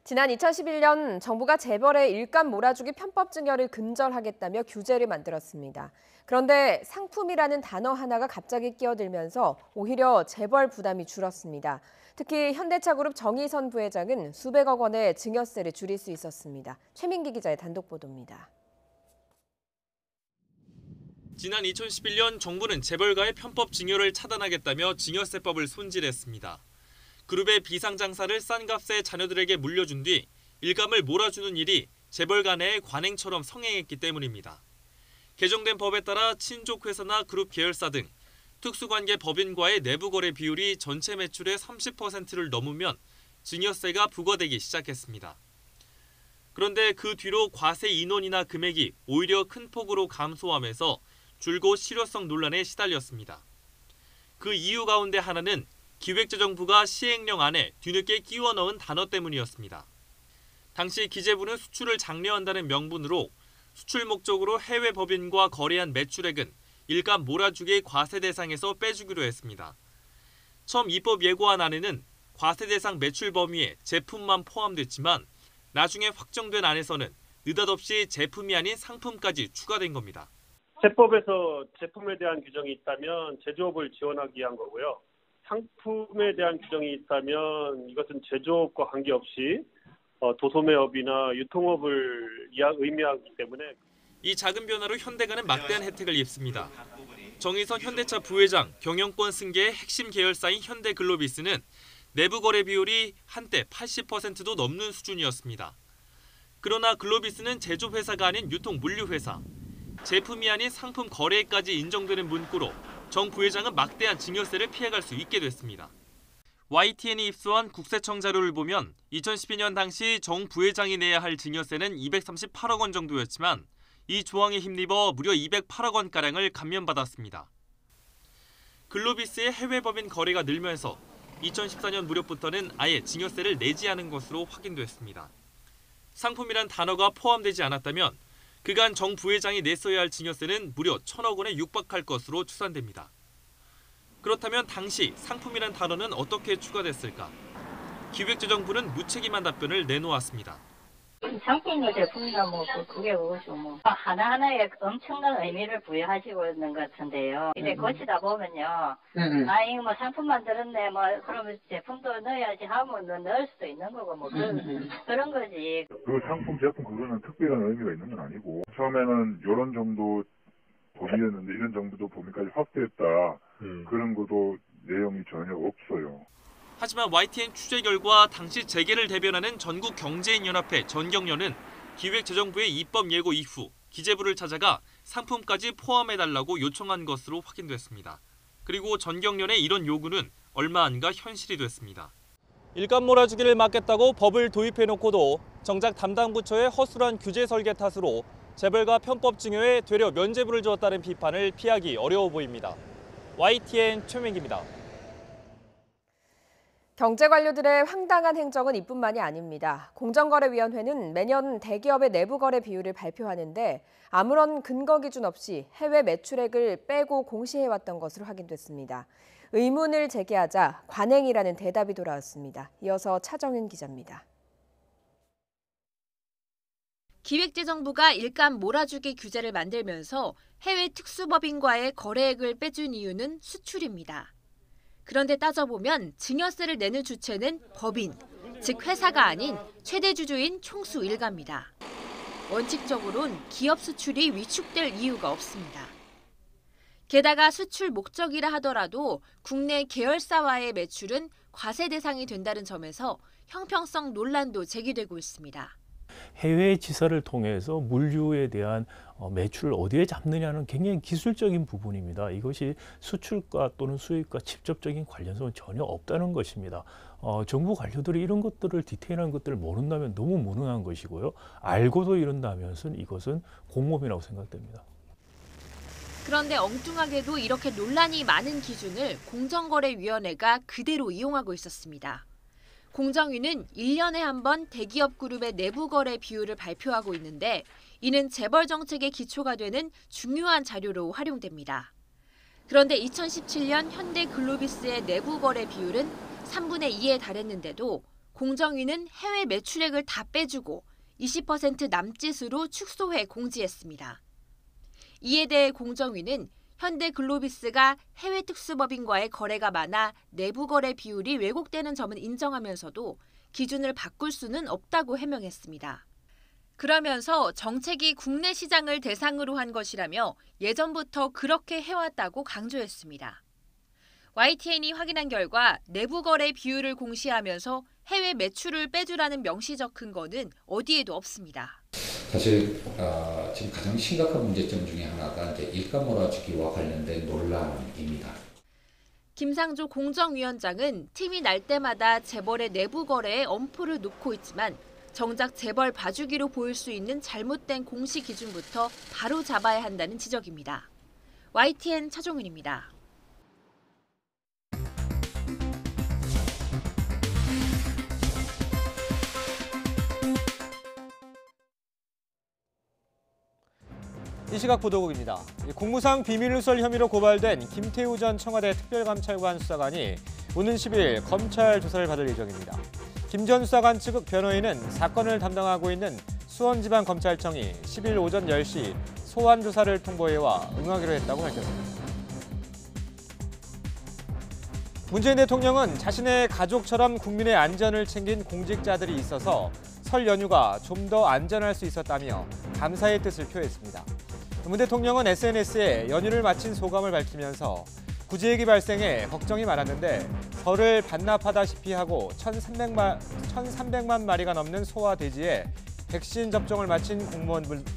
Speaker 2: 지난 2011년 정부가 재벌의 일감 몰아주기 편법 증여를 근절하겠다며 규제를 만들었습니다. 그런데 상품이라는 단어 하나가 갑자기 끼어들면서 오히려 재벌 부담이 줄었습니다. 특히 현대차그룹 정의선 부회장은 수백억 원의 증여세를 줄일 수 있었습니다. 최민기 기자의 단독 보도입니다.
Speaker 25: 지난 2011년 정부는 재벌가의 편법 증여를 차단하겠다며 증여세법을 손질했습니다. 그룹의 비상장사를 싼 값에 자녀들에게 물려준 뒤 일감을 몰아주는 일이 재벌가 내의 관행처럼 성행했기 때문입니다. 개정된 법에 따라 친족회사나 그룹 계열사 등 특수관계 법인과의 내부거래 비율이 전체 매출의 30%를 넘으면 증여세가 부과되기 시작했습니다. 그런데 그 뒤로 과세 인원이나 금액이 오히려 큰 폭으로 감소하면서 줄곧 실효성 논란에 시달렸습니다. 그 이유 가운데 하나는 기획재정부가 시행령 안에 뒤늦게 끼워 넣은 단어 때문이었습니다. 당시 기재부는 수출을 장려한다는 명분으로 수출 목적으로 해외 법인과 거래한 매출액은 일감 몰아주기 과세 대상에서 빼주기로 했습니다. 처음 입법 예고안 안에는 과세 대상 매출 범위에 제품만 포함됐지만 나중에 확정된 안에서는 느닷없이 제품이 아닌 상품까지 추가된 겁니다.
Speaker 8: 세법에서 제품에 대한 규정이 있다면 제조업을 지원하기 위한 거고요. 상품에 대한 규정이 있다면 이것은 제조업과 관계없이 도소매업이나 유통업을 의미하기 때문에
Speaker 25: 이 작은 변화로 현대가는 막대한 혜택을 입습니다. 정의선 현대차 부회장, 경영권 승계의 핵심 계열사인 현대글로비스는 내부 거래 비율이 한때 80%도 넘는 수준이었습니다. 그러나 글로비스는 제조회사가 아닌 유통물류회사, 제품이 아닌 상품 거래까지 인정되는 문구로 정 부회장은 막대한 증여세를 피해갈 수 있게 됐습니다. YTN이 입수한 국세청 자료를 보면 2012년 당시 정 부회장이 내야 할 증여세는 238억 원 정도였지만 이 조항에 힘입어 무려 208억 원가량을 감면받았습니다. 글로비스의 해외 법인 거래가 늘면서 2014년 무렵부터는 아예 증여세를 내지 않은 것으로 확인됐습니다. 상품이란 단어가 포함되지 않았다면 그간 정 부회장이 냈어야 할 증여세는 무려 1,000억 원에 육박할 것으로 추산됩니다. 그렇다면 당시 상품이란 단어는 어떻게 추가됐을까? 기획재정부는 무책임한 답변을 내놓았습니다.
Speaker 10: 상품이나 제품이나 그게 그것이고 하나하나에 엄청난 의미를 부여하시고 있는 것 같은데요. 이제 거치다 보면요. 이거 상품 만들었네, 그러면 제품도 넣어야지 하면 넣을 수도 있는 거고, 그런 거지.
Speaker 11: 그 상품, 제품 그거는 특별한 의미가 있는 건 아니고, 처음에는 이런 정도 범위였는데 이런 정도 범위까지 확대했다. 그런 것도 내용이 전혀 없어요.
Speaker 25: 하지만 YTN 취재 결과 당시 재계를 대변하는 전국경제인연합회 전경련은 기획재정부의 입법 예고 이후 기재부를 찾아가 상품까지 포함해달라고 요청한 것으로 확인됐습니다. 그리고 전경련의 이런 요구는 얼마 안가 현실이 됐습니다.
Speaker 12: 일감 몰아주기를 막겠다고 법을 도입해놓고도 정작 담당 부처의 허술한 규제 설계 탓으로 재벌가 편법 증여에 되려 면죄부를 주었다는 비판을 피하기 어려워 보입니다. YTN 최민기입니다.
Speaker 2: 경제 관료들의 황당한 행정은 이뿐만이 아닙니다. 공정거래위원회는 매년 대기업의 내부 거래 비율을 발표하는데 아무런 근거 기준 없이 해외 매출액을 빼고 공시해왔던 것으로 확인됐습니다. 의문을 제기하자 관행이라는 대답이 돌아왔습니다. 이어서 차정윤 기자입니다.
Speaker 13: 기획재정부가 일감 몰아주기 규제를 만들면서 해외 특수법인과의 거래액을 빼준 이유는 수출입니다. 그런데 따져보면 증여세를 내는 주체는 법인, 즉 회사가 아닌 최대 주주인 총수 일가입니다. 원칙적으론 기업 수출이 위축될 이유가 없습니다. 게다가 수출 목적이라 하더라도 국내 계열사와의 매출은 과세 대상이 된다는 점에서 형평성 논란도 제기되고 있습니다.
Speaker 14: 해외 지사를 통해서 물류에 대한 매출을 어디에 잡느냐는 굉장히 기술적인 부분입니다. 이것이 수출과 또는 수입과 직접적인 관련성은 전혀 없다는 것입니다. 정부 관료들이 이런 것들을 디테일한 것들을 모른다면 너무 무능한 것이고요. 알고도 이런다면 이것은 공모이라고 생각됩니다.
Speaker 13: 그런데 엉뚱하게도 이렇게 논란이 많은 기준을 공정거래위원회가 그대로 이용하고 있었습니다. 공정위는 1년에 한 번 대기업 그룹의 내부 거래 비율을 발표하고 있는데 이는 재벌 정책의 기초가 되는 중요한 자료로 활용됩니다. 그런데 2017년 현대 글로비스의 내부 거래 비율은 3분의 2에 달했는데도 공정위는 해외 매출액을 다 빼주고 20% 남짓으로 축소해 공지했습니다. 이에 대해 공정위는 현대 글로비스가 해외 특수법인과의 거래가 많아 내부 거래 비율이 왜곡되는 점은 인정하면서도 기준을 바꿀 수는 없다고 해명했습니다. 그러면서 정책이 국내 시장을 대상으로 한 것이라며 예전부터 그렇게 해왔다고 강조했습니다. YTN이 확인한 결과 내부 거래 비율을 공시하면서 해외 매출을 빼주라는 명시적 근거는 어디에도 없습니다.
Speaker 15: 사실 지금 가장 심각한 문제점 중에 하나가 이제 일감 몰아주기와 관련된 논란입니다.
Speaker 13: 김상조 공정위원장은 팀이 날 때마다 재벌의 내부 거래에 엄포를 놓고 있지만 정작 재벌 봐주기로 보일 수 있는 잘못된 공시 기준부터 바로 잡아야 한다는 지적입니다. YTN 차종은입니다.
Speaker 1: 이 시각 보도국입니다. 공무상 비밀누설 혐의로 고발된 김태우 전 청와대 특별감찰관 수사관이 오는 10일 검찰 조사를 받을 예정입니다. 김 전 수사관 측 변호인은 사건을 담당하고 있는 수원지방검찰청이 10일 오전 10시 소환 조사를 통보해와 응하기로 했다고 밝혔습니다. 문재인 대통령은 자신의 가족처럼 국민의 안전을 챙긴 공직자들이 있어서 설 연휴가 좀 더 안전할 수 있었다며 감사의 뜻을 표했습니다. 문 대통령은 SNS에 연휴를 마친 소감을 밝히면서 구제액이 발생해 걱정이 많았는데 설을 반납하다시피 하고 1,300만 마리가 넘는 소와 돼지에 백신 접종을 마친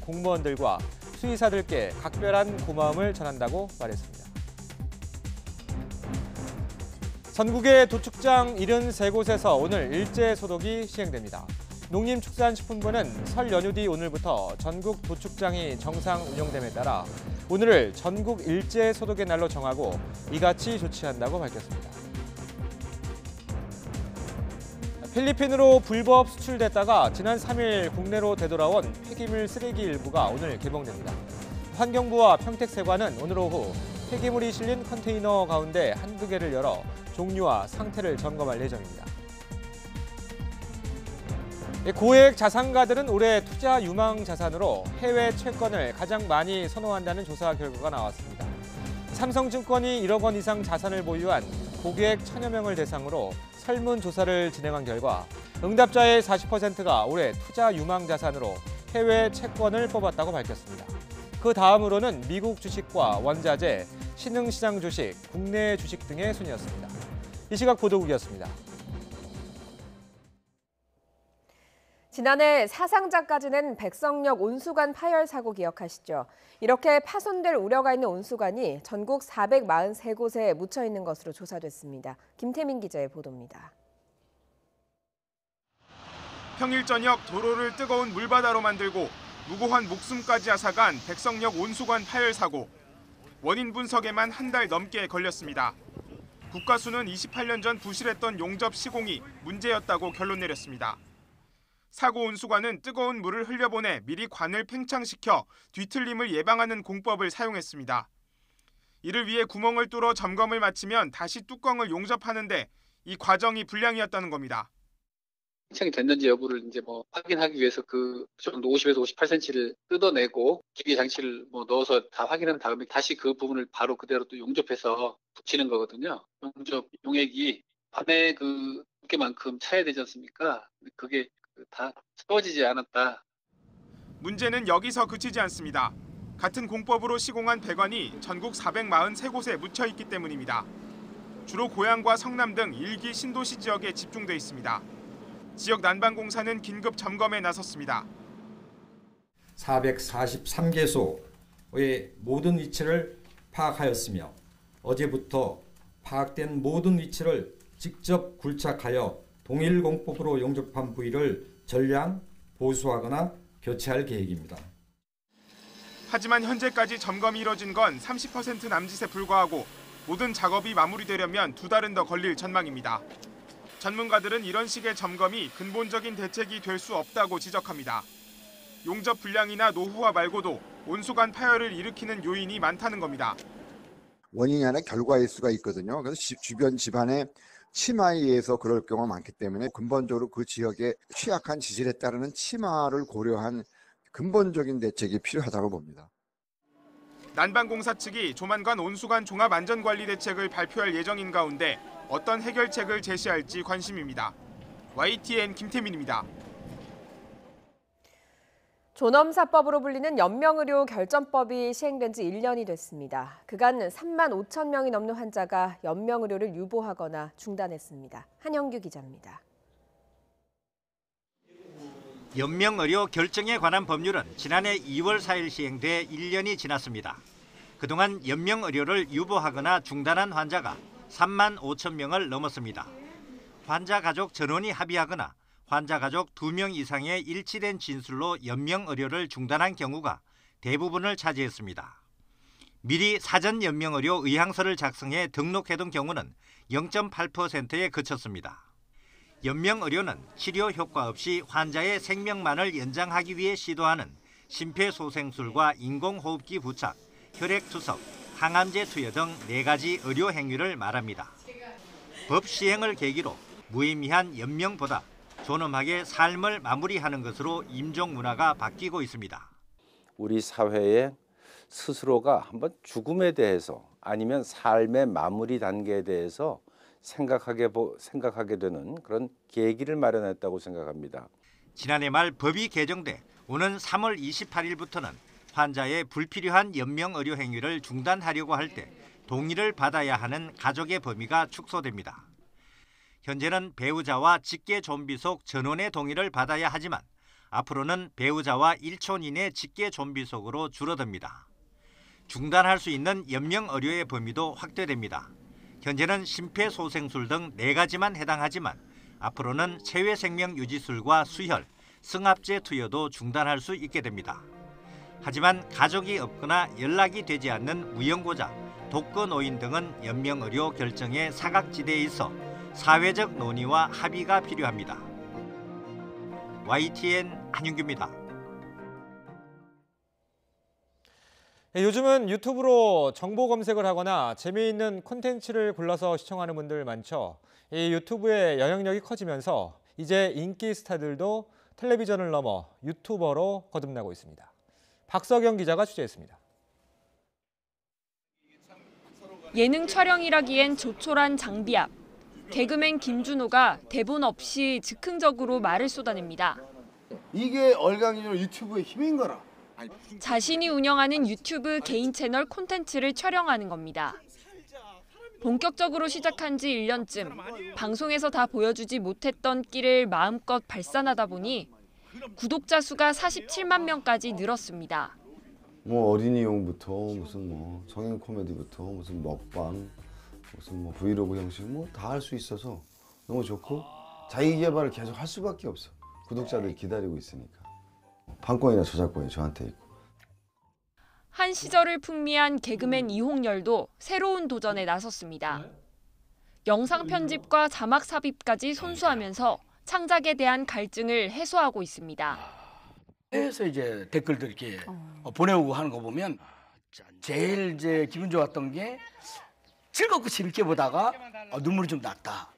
Speaker 1: 공무원들과 수의사들께 각별한 고마움을 전한다고 말했습니다. 전국의 도축장 73곳에서 오늘 일제 소독이 시행됩니다. 농림축산식품부는 설 연휴 뒤 오늘부터 전국 도축장이 정상 운영됨에 따라 오늘을 전국 일제 소독의 날로 정하고 이같이 조치한다고 밝혔습니다. 필리핀으로 불법 수출됐다가 지난 3일 국내로 되돌아온 폐기물 쓰레기 일부가 오늘 개봉됩니다. 환경부와 평택세관은 오늘 오후 폐기물이 실린 컨테이너 가운데 한두 개를 열어 종류와 상태를 점검할 예정입니다. 고액 자산가들은 올해 투자 유망 자산으로 해외 채권을 가장 많이 선호한다는 조사 결과가 나왔습니다. 삼성증권이 1억 원 이상 자산을 보유한 고객 1,000여 명을 대상으로 설문조사를 진행한 결과 응답자의 40%가 올해 투자 유망 자산으로 해외 채권을 뽑았다고 밝혔습니다. 그 다음으로는 미국 주식과 원자재, 신흥시장 주식, 국내 주식 등의 순이었습니다. 이 시각 보도국이었습니다.
Speaker 2: 지난해 사상자까지 낸 백성역 온수관 파열 사고 기억하시죠? 이렇게 파손될 우려가 있는 온수관이 전국 443곳에 묻혀 있는 것으로 조사됐습니다. 김태민 기자의 보도입니다.
Speaker 16: 평일 저녁 도로를 뜨거운 물바다로 만들고 무고한 목숨까지 앗아간 백성역 온수관 파열 사고. 원인 분석에만 한 달 넘게 걸렸습니다. 국가수는 28년 전 부실했던 용접 시공이 문제였다고 결론 내렸습니다. 사고 온수관은 뜨거운 물을 흘려보내 미리 관을 팽창시켜 뒤틀림을 예방하는 공법을 사용했습니다. 이를 위해 구멍을 뚫어 점검을 마치면 다시 뚜껑을 용접하는데 이 과정이 불량이었다는 겁니다.
Speaker 17: 생성이 됐는지 여부를 이제 확인하기 위해서 그 정도 50에서 58cm를 뜯어내고 기계 장치를 넣어서 다 확인한 다음에 다시 그 부분을 바로 그대로 또 용접해서 붙이는 거거든요. 용접 용액이 밤에 그 두께만큼 차야 되지 않습니까? 그게 다 채워지지 않았다.
Speaker 16: 문제는 여기서 그치지 않습니다. 같은 공법으로 시공한 배관이 전국 443곳에 묻혀 있기 때문입니다. 주로 고양과 성남 등 1기 신도시 지역에 집중돼 있습니다. 지역 난방공사는 긴급 점검에 나섰습니다.
Speaker 18: 443개소의 모든 위치를 파악하였으며 어제부터 파악된 모든 위치를 직접 굴착하여 동일 공법으로 용접한 부위를 전량 보수하거나 교체할 계획입니다.
Speaker 16: 하지만 현재까지 점검이 이뤄진 건 30% 남짓에 불과하고 모든 작업이 마무리되려면 2달은 더 걸릴 전망입니다. 전문가들은 이런 식의 점검이 근본적인 대책이 될 수 없다고 지적합니다. 용접 불량이나 노후화 말고도 온수관 파열을 일으키는 요인이 많다는 겁니다.
Speaker 19: 원인이 아니라 결과일 수가 있거든요. 그래서 주변 집안의 치마에 의해서 그럴 경우가 많기 때문에 근본적으로 그 지역의 취약한 지질에 따르는 치마를 고려한 근본적인 대책이 필요하다고 봅니다.
Speaker 16: 난방공사 측이 조만간 온수관 종합안전관리 대책을 발표할 예정인 가운데 어떤 해결책을 제시할지 관심입니다. YTN 김태민입니다.
Speaker 2: 존엄사법으로 불리는 연명의료 결정법이 시행된 지 1년이 됐습니다. 그간 3만 5천 명이 넘는 환자가 연명의료를 유보하거나 중단했습니다. 한영규 기자입니다.
Speaker 20: 연명의료 결정에 관한 법률은 지난해 2월 4일 시행돼 1년이 지났습니다. 그동안 연명의료를 유보하거나 중단한 환자가 3만 5천 명을 넘었습니다. 환자 가족 전원이 합의하거나 환자 가족 2명 이상의 일치된 진술로 연명의료를 중단한 경우가 대부분을 차지했습니다. 미리 사전 연명의료 의향서를 작성해 등록해둔 경우는 0.8%에 그쳤습니다. 연명의료는 치료 효과 없이 환자의 생명만을 연장하기 위해 시도하는 심폐소생술과 인공호흡기 부착, 혈액투석, 항암제 투여 등 4가지 의료 행위를 말합니다. 법 시행을 계기로 무의미한 연명보다 존엄하게 삶을 마무리하는 것으로 임종 문화가 바뀌고 있습니다.
Speaker 21: 우리 사회에 스스로가 한번 죽음에 대해서 아니면 삶의 마무리 단계에 대해서 생각하게 되는 그런 계기를 마련했다고 생각합니다.
Speaker 20: 지난해 말 법이 개정돼 오는 3월 28일부터는 환자의 불필요한 연명의료 행위를 중단하려고 할 때 동의를 받아야 하는 가족의 범위가 축소됩니다. 현재는 배우자와 직계 좀비 속 전원의 동의를 받아야 하지만 앞으로는 배우자와 일촌인의 직계 좀비 속으로 줄어듭니다. 중단할 수 있는 연명의료의 범위도 확대됩니다. 현재는 심폐소생술 등 4가지만 해당하지만 앞으로는 체외생명유지술과 수혈, 승합제 투여도 중단할 수 있게 됩니다. 하지만 가족이 없거나 연락이 되지 않는 무연고자, 독거노인 등은 연명의료 결정의 사각지대에 있어 사회적 논의와 합의가 필요합니다. YTN 한윤규입니다.
Speaker 1: 요즘은 유튜브로 정보 검색을 하거나 재미있는 콘텐츠를 골라서 시청하는 분들 많죠. 이 유튜브의 영향력이 커지면서 이제 인기 스타들도 텔레비전을 넘어 유튜버로 거듭나고 있습니다. 박석영 기자가 취재했습니다.
Speaker 23: 예능 촬영이라기엔 조촐한 장비 앞. 개그맨 김준호가 대본 없이 즉흥적으로 말을 쏟아냅니다.
Speaker 27: 이게 얼강이로 유튜브의 힘인 거라.
Speaker 23: 자신이 운영하는 유튜브 개인 채널 콘텐츠를 촬영하는 겁니다. 본격적으로 시작한 지 1년쯤 방송에서 다 보여주지 못했던 끼를 마음껏 발산하다 보니 구독자 수가 47만 명까지 늘었습니다.
Speaker 27: 뭐 어린이용부터 무슨 성인 코미디부터 무슨 먹방, 무슨 브이로그 형식 다 할 수 있어서 너무 좋고 자기 개발을 계속 할 수밖에 없어. 구독자들 기다리고 있으니까. 판권이나 저작권이 저한테 있고.
Speaker 23: 한 시절을 풍미한 개그맨 이홍열도 새로운 도전에 나섰습니다. 영상 편집과 자막 삽입까지 손수하면서 창작에 대한 갈증을 해소하고 있습니다.
Speaker 28: 해서 이제 댓글들 이렇게 보내오고 하는 거 보면
Speaker 3: 제일 이제 기분 좋았던 게 즐겁고 재밌게 보다가 눈물이 좀 났다.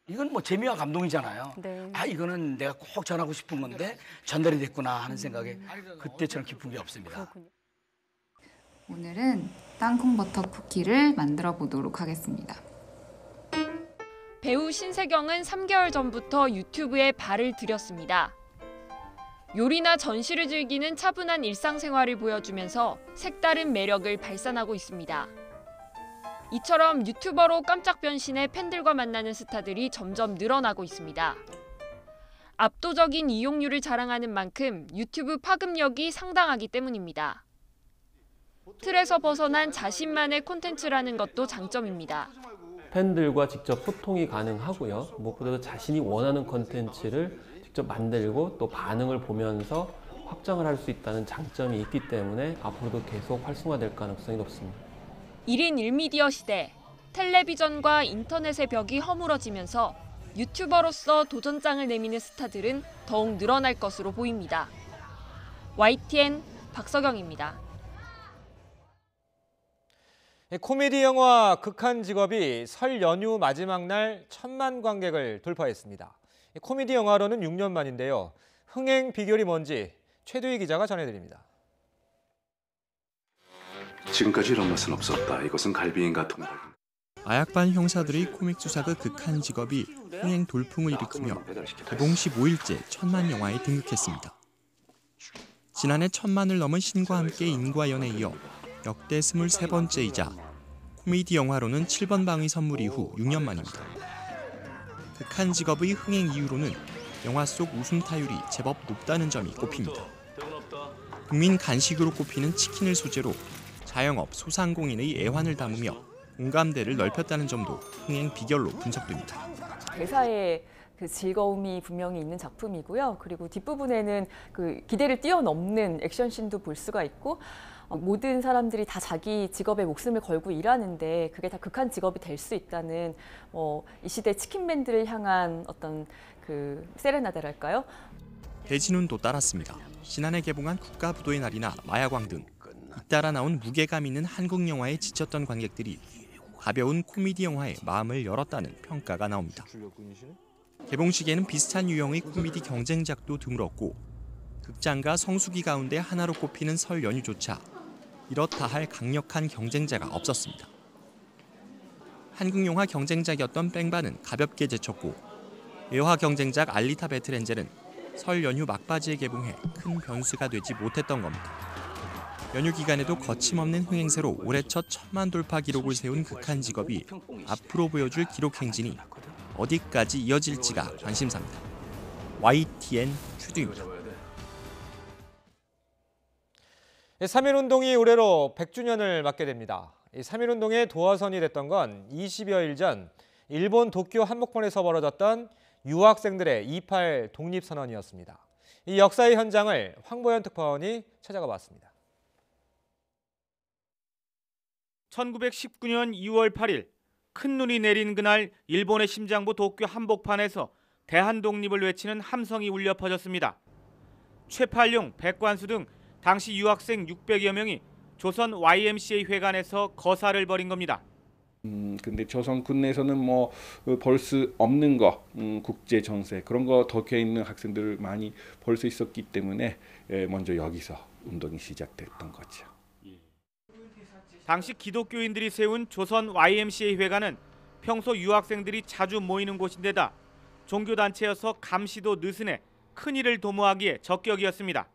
Speaker 3: 이건 뭐 재미와 감동이잖아요.
Speaker 4: 네.
Speaker 3: 아 이거는 내가 꼭 전하고 싶은 건데 전달이 됐구나 하는 생각에 그때처럼 기쁜 게 없습니다.
Speaker 4: 그렇군요. 오늘은 땅콩버터 쿠키를 만들어 보도록 하겠습니다.
Speaker 23: 배우 신세경은 3개월 전부터 유튜브에 발을 들였습니다. 요리나 전시를 즐기는 차분한 일상생활을 보여주면서 색다른 매력을 발산하고 있습니다. 이처럼 유튜버로 깜짝 변신해 팬들과 만나는 스타들이 점점 늘어나고 있습니다. 압도적인 이용률을 자랑하는 만큼 유튜브 파급력이 상당하기 때문입니다. 틀에서 벗어난 자신만의 콘텐츠라는 것도 장점입니다.
Speaker 5: 팬들과 직접 소통이 가능하고요. 무엇보다도 자신이 원하는 콘텐츠를 직접 만들고 또 반응을 보면서 확장을 할 수 있다는 장점이 있기 때문에 앞으로도 계속 활성화될 가능성이 높습니다.
Speaker 23: 1인 1미디어 시대, 텔레비전과 인터넷의 벽이 허물어지면서 유튜버로서 도전장을 내미는 스타들은 더욱 늘어날 것으로 보입니다. YTN 박서경입니다.
Speaker 1: 코미디 영화 극한 직업이 설 연휴 마지막 날 1000만 관객을 돌파했습니다. 코미디 영화로는 6년 만인데요. 흥행 비결이 뭔지 최두희 기자가 전해드립니다.
Speaker 6: 지금까지 이런 맛은 없었다. 이것은 갈비인가 동물.
Speaker 22: 아약반 형사들의 코믹 수사극 극한 직업이 흥행 돌풍을 일으키며 개봉 15일째 1000만 영화에 등극했습니다. 지난해 1000만을 넘은 신과 함께 인과연에 이어 역대 23번째이자 코미디 영화로는 7번 방위 선물 이후 6년 만입니다. 극한 직업의 흥행 이유로는 영화 속 웃음 타율이 제법 높다는 점이 꼽힙니다. 국민 간식으로 꼽히는 치킨을 소재로 자영업 소상공인의 애환을 담으며 공감대를 넓혔다는 점도 흥행 비결로 분석됩니다.
Speaker 24: 대사에 그 즐거움이 분명히 있는 작품이고요. 그리고 뒷부분에는 그 기대를 뛰어넘는 액션씬도 볼 수가 있고 모든 사람들이 다 자기 직업에 목숨을 걸고 일하는데 그게 다 극한 직업이 될 수 있다는 이 시대 치킨맨들을 향한 어떤 그 세레나데랄까요?
Speaker 22: 대진운도 따랐습니다. 지난해 개봉한 국가부도의 날이나 마야광 등 잇따라 나온 무게감 있는 한국 영화에 지쳤던 관객들이 가벼운 코미디 영화에 마음을 열었다는 평가가 나옵니다. 개봉식에는 비슷한 유형의 코미디 경쟁작도 드물었고 극장과 성수기 가운데 하나로 꼽히는 설 연휴조차 이렇다 할 강력한 경쟁자가 없었습니다. 한국 영화 경쟁작이었던 뺑반은 가볍게 제쳤고 외화 경쟁작 알리타 배틀엔젤은 설 연휴 막바지에 개봉해 큰 변수가 되지 못했던 겁니다. 연휴 기간에도 거침없는 흥행세로 올해 첫 1000만 돌파 기록을 세운 극한 직업이 앞으로 보여줄 기록 행진이 어디까지 이어질지가 관심사입니다. YTN 최두입니다.
Speaker 1: 3.1운동이 올해로 100주년을 맞게 됩니다. 3.1운동의 도화선이 됐던 건 20여일 전 일본 도쿄 한복판에서 벌어졌던 유학생들의 2.8 독립선언이었습니다. 이 역사의 현장을 황보현 특파원이 찾아가 봤습니다.
Speaker 26: 1919년 2월 8일 큰 눈이 내린 그날 일본의 심장부 도쿄 한복판에서 대한독립을 외치는 함성이 울려 퍼졌습니다. 최팔룡, 백관수 등 당시 유학생 600여 명이 조선 YMCA 회관에서 거사를 벌인 겁니다.
Speaker 28: 근데 조선 군내에서는 뭐 볼 수 없는 거, 국제 정세 그런 거 덕혀 있는 학생들을 많이 볼 수 있었기 때문에 먼저 여기서 운동이 시작됐던 거죠.
Speaker 26: 당시 기독교인들이 세운 조선 YMCA 회관은 평소 유학생들이 자주 모이는 곳인데다 종교단체여서 감시도 느슨해 큰일을 도모하기에 적격이었습니다.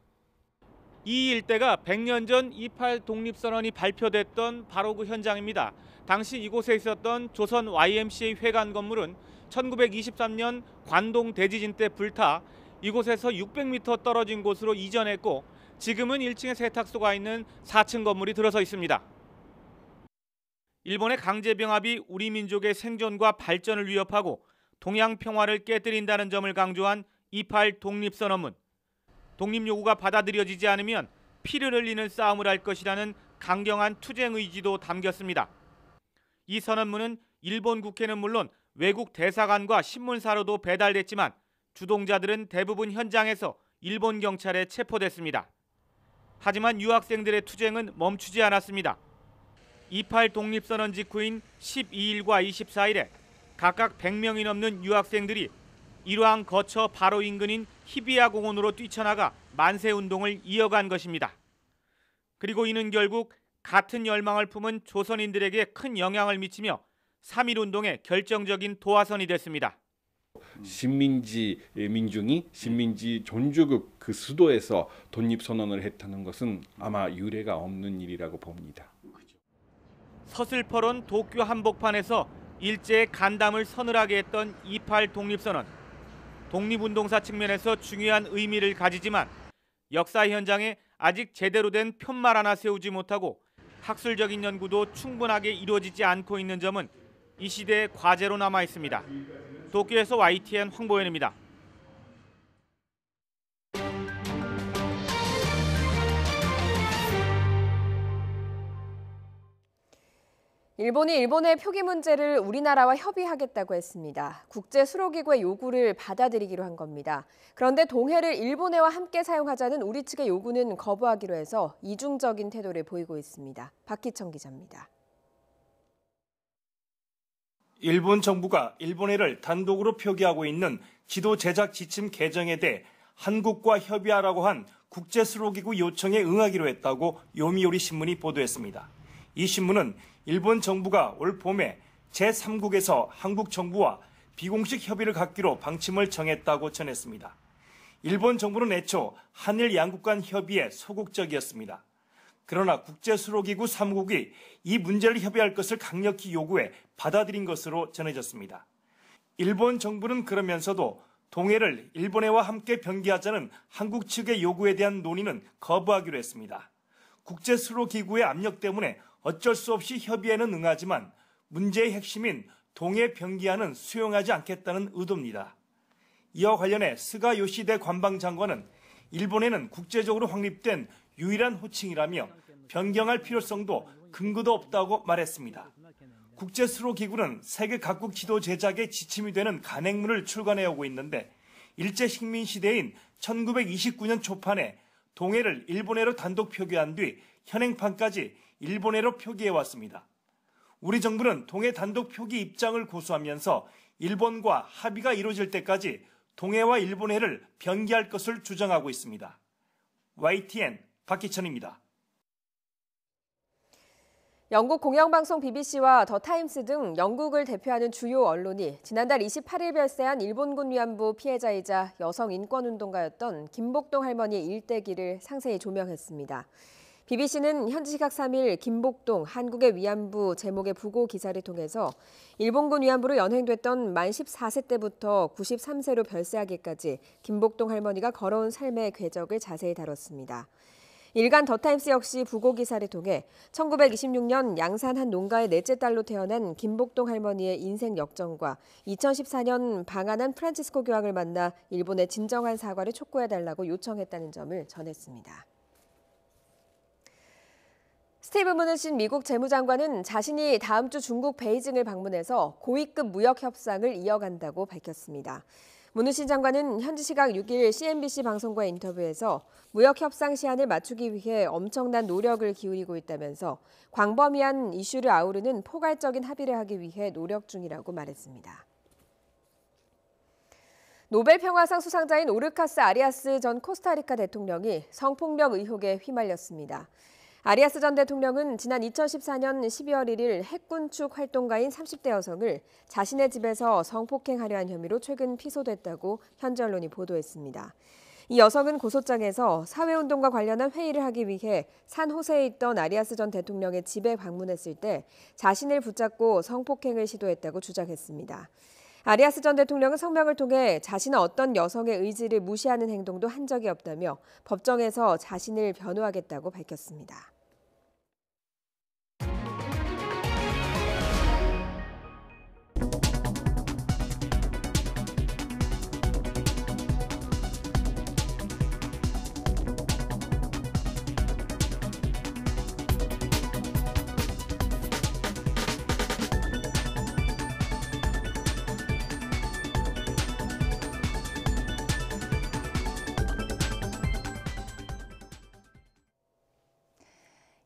Speaker 26: 이 일대가 100년 전 2.8 독립선언이 발표됐던 바로 그 현장입니다. 당시 이곳에 있었던 조선 YMCA 회관 건물은 1923년 관동 대지진 때 불타 이곳에서 600m 떨어진 곳으로 이전했고 지금은 1층에 세탁소가 있는 4층 건물이 들어서 있습니다. 일본의 강제병합이 우리 민족의 생존과 발전을 위협하고 동양 평화를 깨뜨린다는 점을 강조한 2.8 독립선언문. 독립 요구가 받아들여지지 않으면 피를 흘리는 싸움을 할 것이라는 강경한 투쟁 의지도 담겼습니다. 이 선언문은 일본 국회는 물론 외국 대사관과 신문사로도 배달됐지만 주동자들은 대부분 현장에서 일본 경찰에 체포됐습니다. 하지만 유학생들의 투쟁은 멈추지 않았습니다. 28 독립선언 직후인 12일과 24일에 각각 100명이 넘는 유학생들이 일왕 거처 바로 인근인 히비야 공원으로 뛰쳐나가 만세운동을 이어간 것입니다. 그리고 이는 결국 같은 열망을 품은 조선인들에게 큰 영향을 미치며 3.1운동의 결정적인 도화선이 됐습니다.
Speaker 28: 식민지 민중이 식민지 종주국 그 수도에서 독립선언을 했다는 것은 아마 유례가 없는 일이라고 봅니다.
Speaker 26: 서슬퍼런 도쿄 한복판에서 일제의 간담을 서늘하게 했던 28 독립선언. 독립운동사 측면에서 중요한 의미를 가지지만 역사 현장에 아직 제대로 된 편말 하나 세우지 못하고 학술적인 연구도 충분하게 이루어지지 않고 있는 점은 이 시대의 과제로 남아 있습니다. 도쿄에서 YTN 황보현입니다.
Speaker 2: 일본이 일본의 표기 문제를 우리나라와 협의하겠다고 했습니다. 국제수로기구의 요구를 받아들이기로 한 겁니다. 그런데 동해를 일본해와 함께 사용하자는 우리 측의 요구는 거부하기로 해서 이중적인 태도를 보이고 있습니다. 박희청 기자입니다.
Speaker 7: 일본 정부가 일본해를 단독으로 표기하고 있는 지도 제작 지침 개정에 대해 한국과 협의하라고 한 국제수로기구 요청에 응하기로 했다고 요미우리 신문이 보도했습니다. 이 신문은 일본 정부가 올 봄에 제3국에서 한국 정부와 비공식 협의를 갖기로 방침을 정했다고 전했습니다. 일본 정부는 애초 한일 양국 간 협의에 소극적이었습니다. 그러나 국제수로기구 3국이 이 문제를 협의할 것을 강력히 요구해 받아들인 것으로 전해졌습니다. 일본 정부는 그러면서도 동해를 일본해와 함께 병기하자는 한국 측의 요구에 대한 논의는 거부하기로 했습니다. 국제수로기구의 압력 때문에 어쩔 수 없이 협의에는 응하지만 문제의 핵심인 동해 병기하는 수용하지 않겠다는 의도입니다. 이와 관련해 스가 요시대 관방장관은 일본에는 국제적으로 확립된 유일한 호칭이라며 변경할 필요성도 근거도 없다고 말했습니다. 국제수로기구는 세계 각국 지도 제작에 지침이 되는 간행문을 출간해오고 있는데 일제 식민 시대인 1929년 초판에 동해를 일본해로 단독 표기한 뒤 현행판까지 일본해로 표기해왔습니다. 우리 정부는 동해 단독 표기 입장을 고수하면서 일본과 합의가 이루어질 때까지 동해와 일본해를 병기할 것을 주장하고 있습니다. YTN 박희천입니다.
Speaker 2: 영국 공영방송 BBC와 더 타임스 등 영국을 대표하는 주요 언론이 지난달 28일 별세한 일본군 위안부 피해자이자 여성 인권운동가였던 김복동 할머니의 일대기를 상세히 조명했습니다. BBC는 현지 시각 3일 김복동 한국의 위안부 제목의 부고 기사를 통해서 일본군 위안부로 연행됐던 만 14세 때부터 93세로 별세하기까지 김복동 할머니가 걸어온 삶의 궤적을 자세히 다뤘습니다. 일간 더타임스 역시 부고 기사를 통해 1926년 양산 한 농가의 넷째 딸로 태어난 김복동 할머니의 인생 역정과 2014년 방한한 프란치스코 교황을 만나 일본의 진정한 사과를 촉구해달라고 요청했다는 점을 전했습니다. 스티브 무누신 미국 재무장관은 자신이 다음 주 중국 베이징을 방문해서 고위급 무역 협상을 이어간다고 밝혔습니다. 무누신 장관은 현지 시각 6일 CNBC 방송과의 인터뷰에서 무역 협상 시한을 맞추기 위해 엄청난 노력을 기울이고 있다면서 광범위한 이슈를 아우르는 포괄적인 합의를 하기 위해 노력 중이라고 말했습니다. 노벨 평화상 수상자인 오르카스 아리아스 전 코스타리카 대통령이 성폭력 의혹에 휘말렸습니다. 아리아스 전 대통령은 지난 2014년 12월 1일 해군 측 활동가인 30대 여성을 자신의 집에서 성폭행하려 한 혐의로 최근 피소됐다고 현지 언론이 보도했습니다. 이 여성은 고소장에서 사회운동과 관련한 회의를 하기 위해 산호세에 있던 아리아스 전 대통령의 집에 방문했을 때 자신을 붙잡고 성폭행을 시도했다고 주장했습니다. 아리아스 전 대통령은 성명을 통해 자신은 어떤 여성의 의지를 무시하는 행동도 한 적이 없다며 법정에서 자신을 변호하겠다고 밝혔습니다.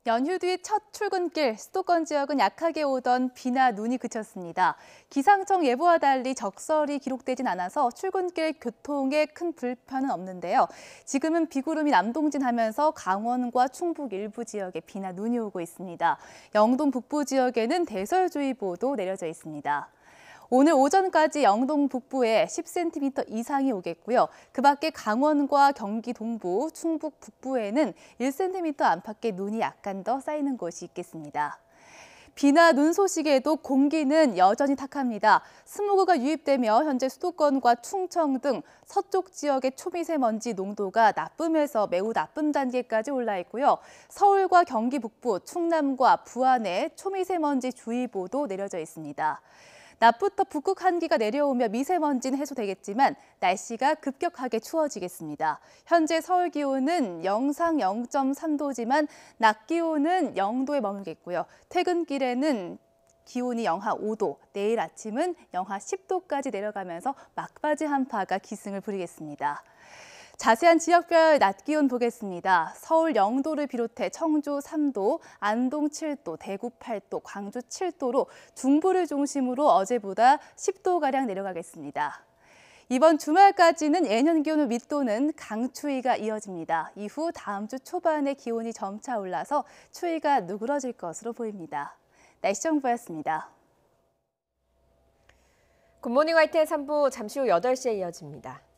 Speaker 8: 연휴 뒤 첫 출근길, 수도권 지역은 약하게 오던 비나 눈이 그쳤습니다. 기상청 예보와 달리 적설이 기록되진 않아서 출근길 교통에 큰 불편은 없는데요. 지금은 비구름이 남동진하면서 강원과 충북 일부 지역에 비나 눈이 오고 있습니다. 영동 북부 지역에는 대설주의보도 내려져 있습니다. 오늘 오전까지 영동 북부에 10cm 이상이 오겠고요. 그 밖에 강원과 경기 동부, 충북 북부에는 1cm 안팎의 눈이 약간 더 쌓이는 곳이 있겠습니다. 비나 눈 소식에도 공기는 여전히 탁합니다. 스모그가 유입되며 현재 수도권과 충청 등 서쪽 지역의 초미세먼지 농도가 나쁨에서 매우 나쁨 단계까지 올라 있고요. 서울과 경기 북부, 충남과 부안에 초미세먼지 주의보도 내려져 있습니다. 낮부터 북극 한기가 내려오며 미세먼지는 해소되겠지만 날씨가 급격하게 추워지겠습니다. 현재 서울 기온은 영상 0.3도지만 낮 기온은 0도에 머물겠고요. 퇴근길에는 기온이 영하 5도, 내일 아침은 영하 10도까지 내려가면서 막바지 한파가 기승을 부리겠습니다. 자세한 지역별 낮 기온 보겠습니다. 서울 0도를 비롯해 청주 3도, 안동 7도, 대구 8도, 광주 7도로 중부를 중심으로 어제보다 10도가량 내려가겠습니다. 이번 주말까지는 예년 기온을 밑도는 강추위가 이어집니다. 이후 다음 주 초반에 기온이 점차 올라서 추위가 누그러질 것으로 보입니다. 날씨 정보였습니다.
Speaker 2: 굿모닝 화이트의 3부 잠시 후 8시에 이어집니다.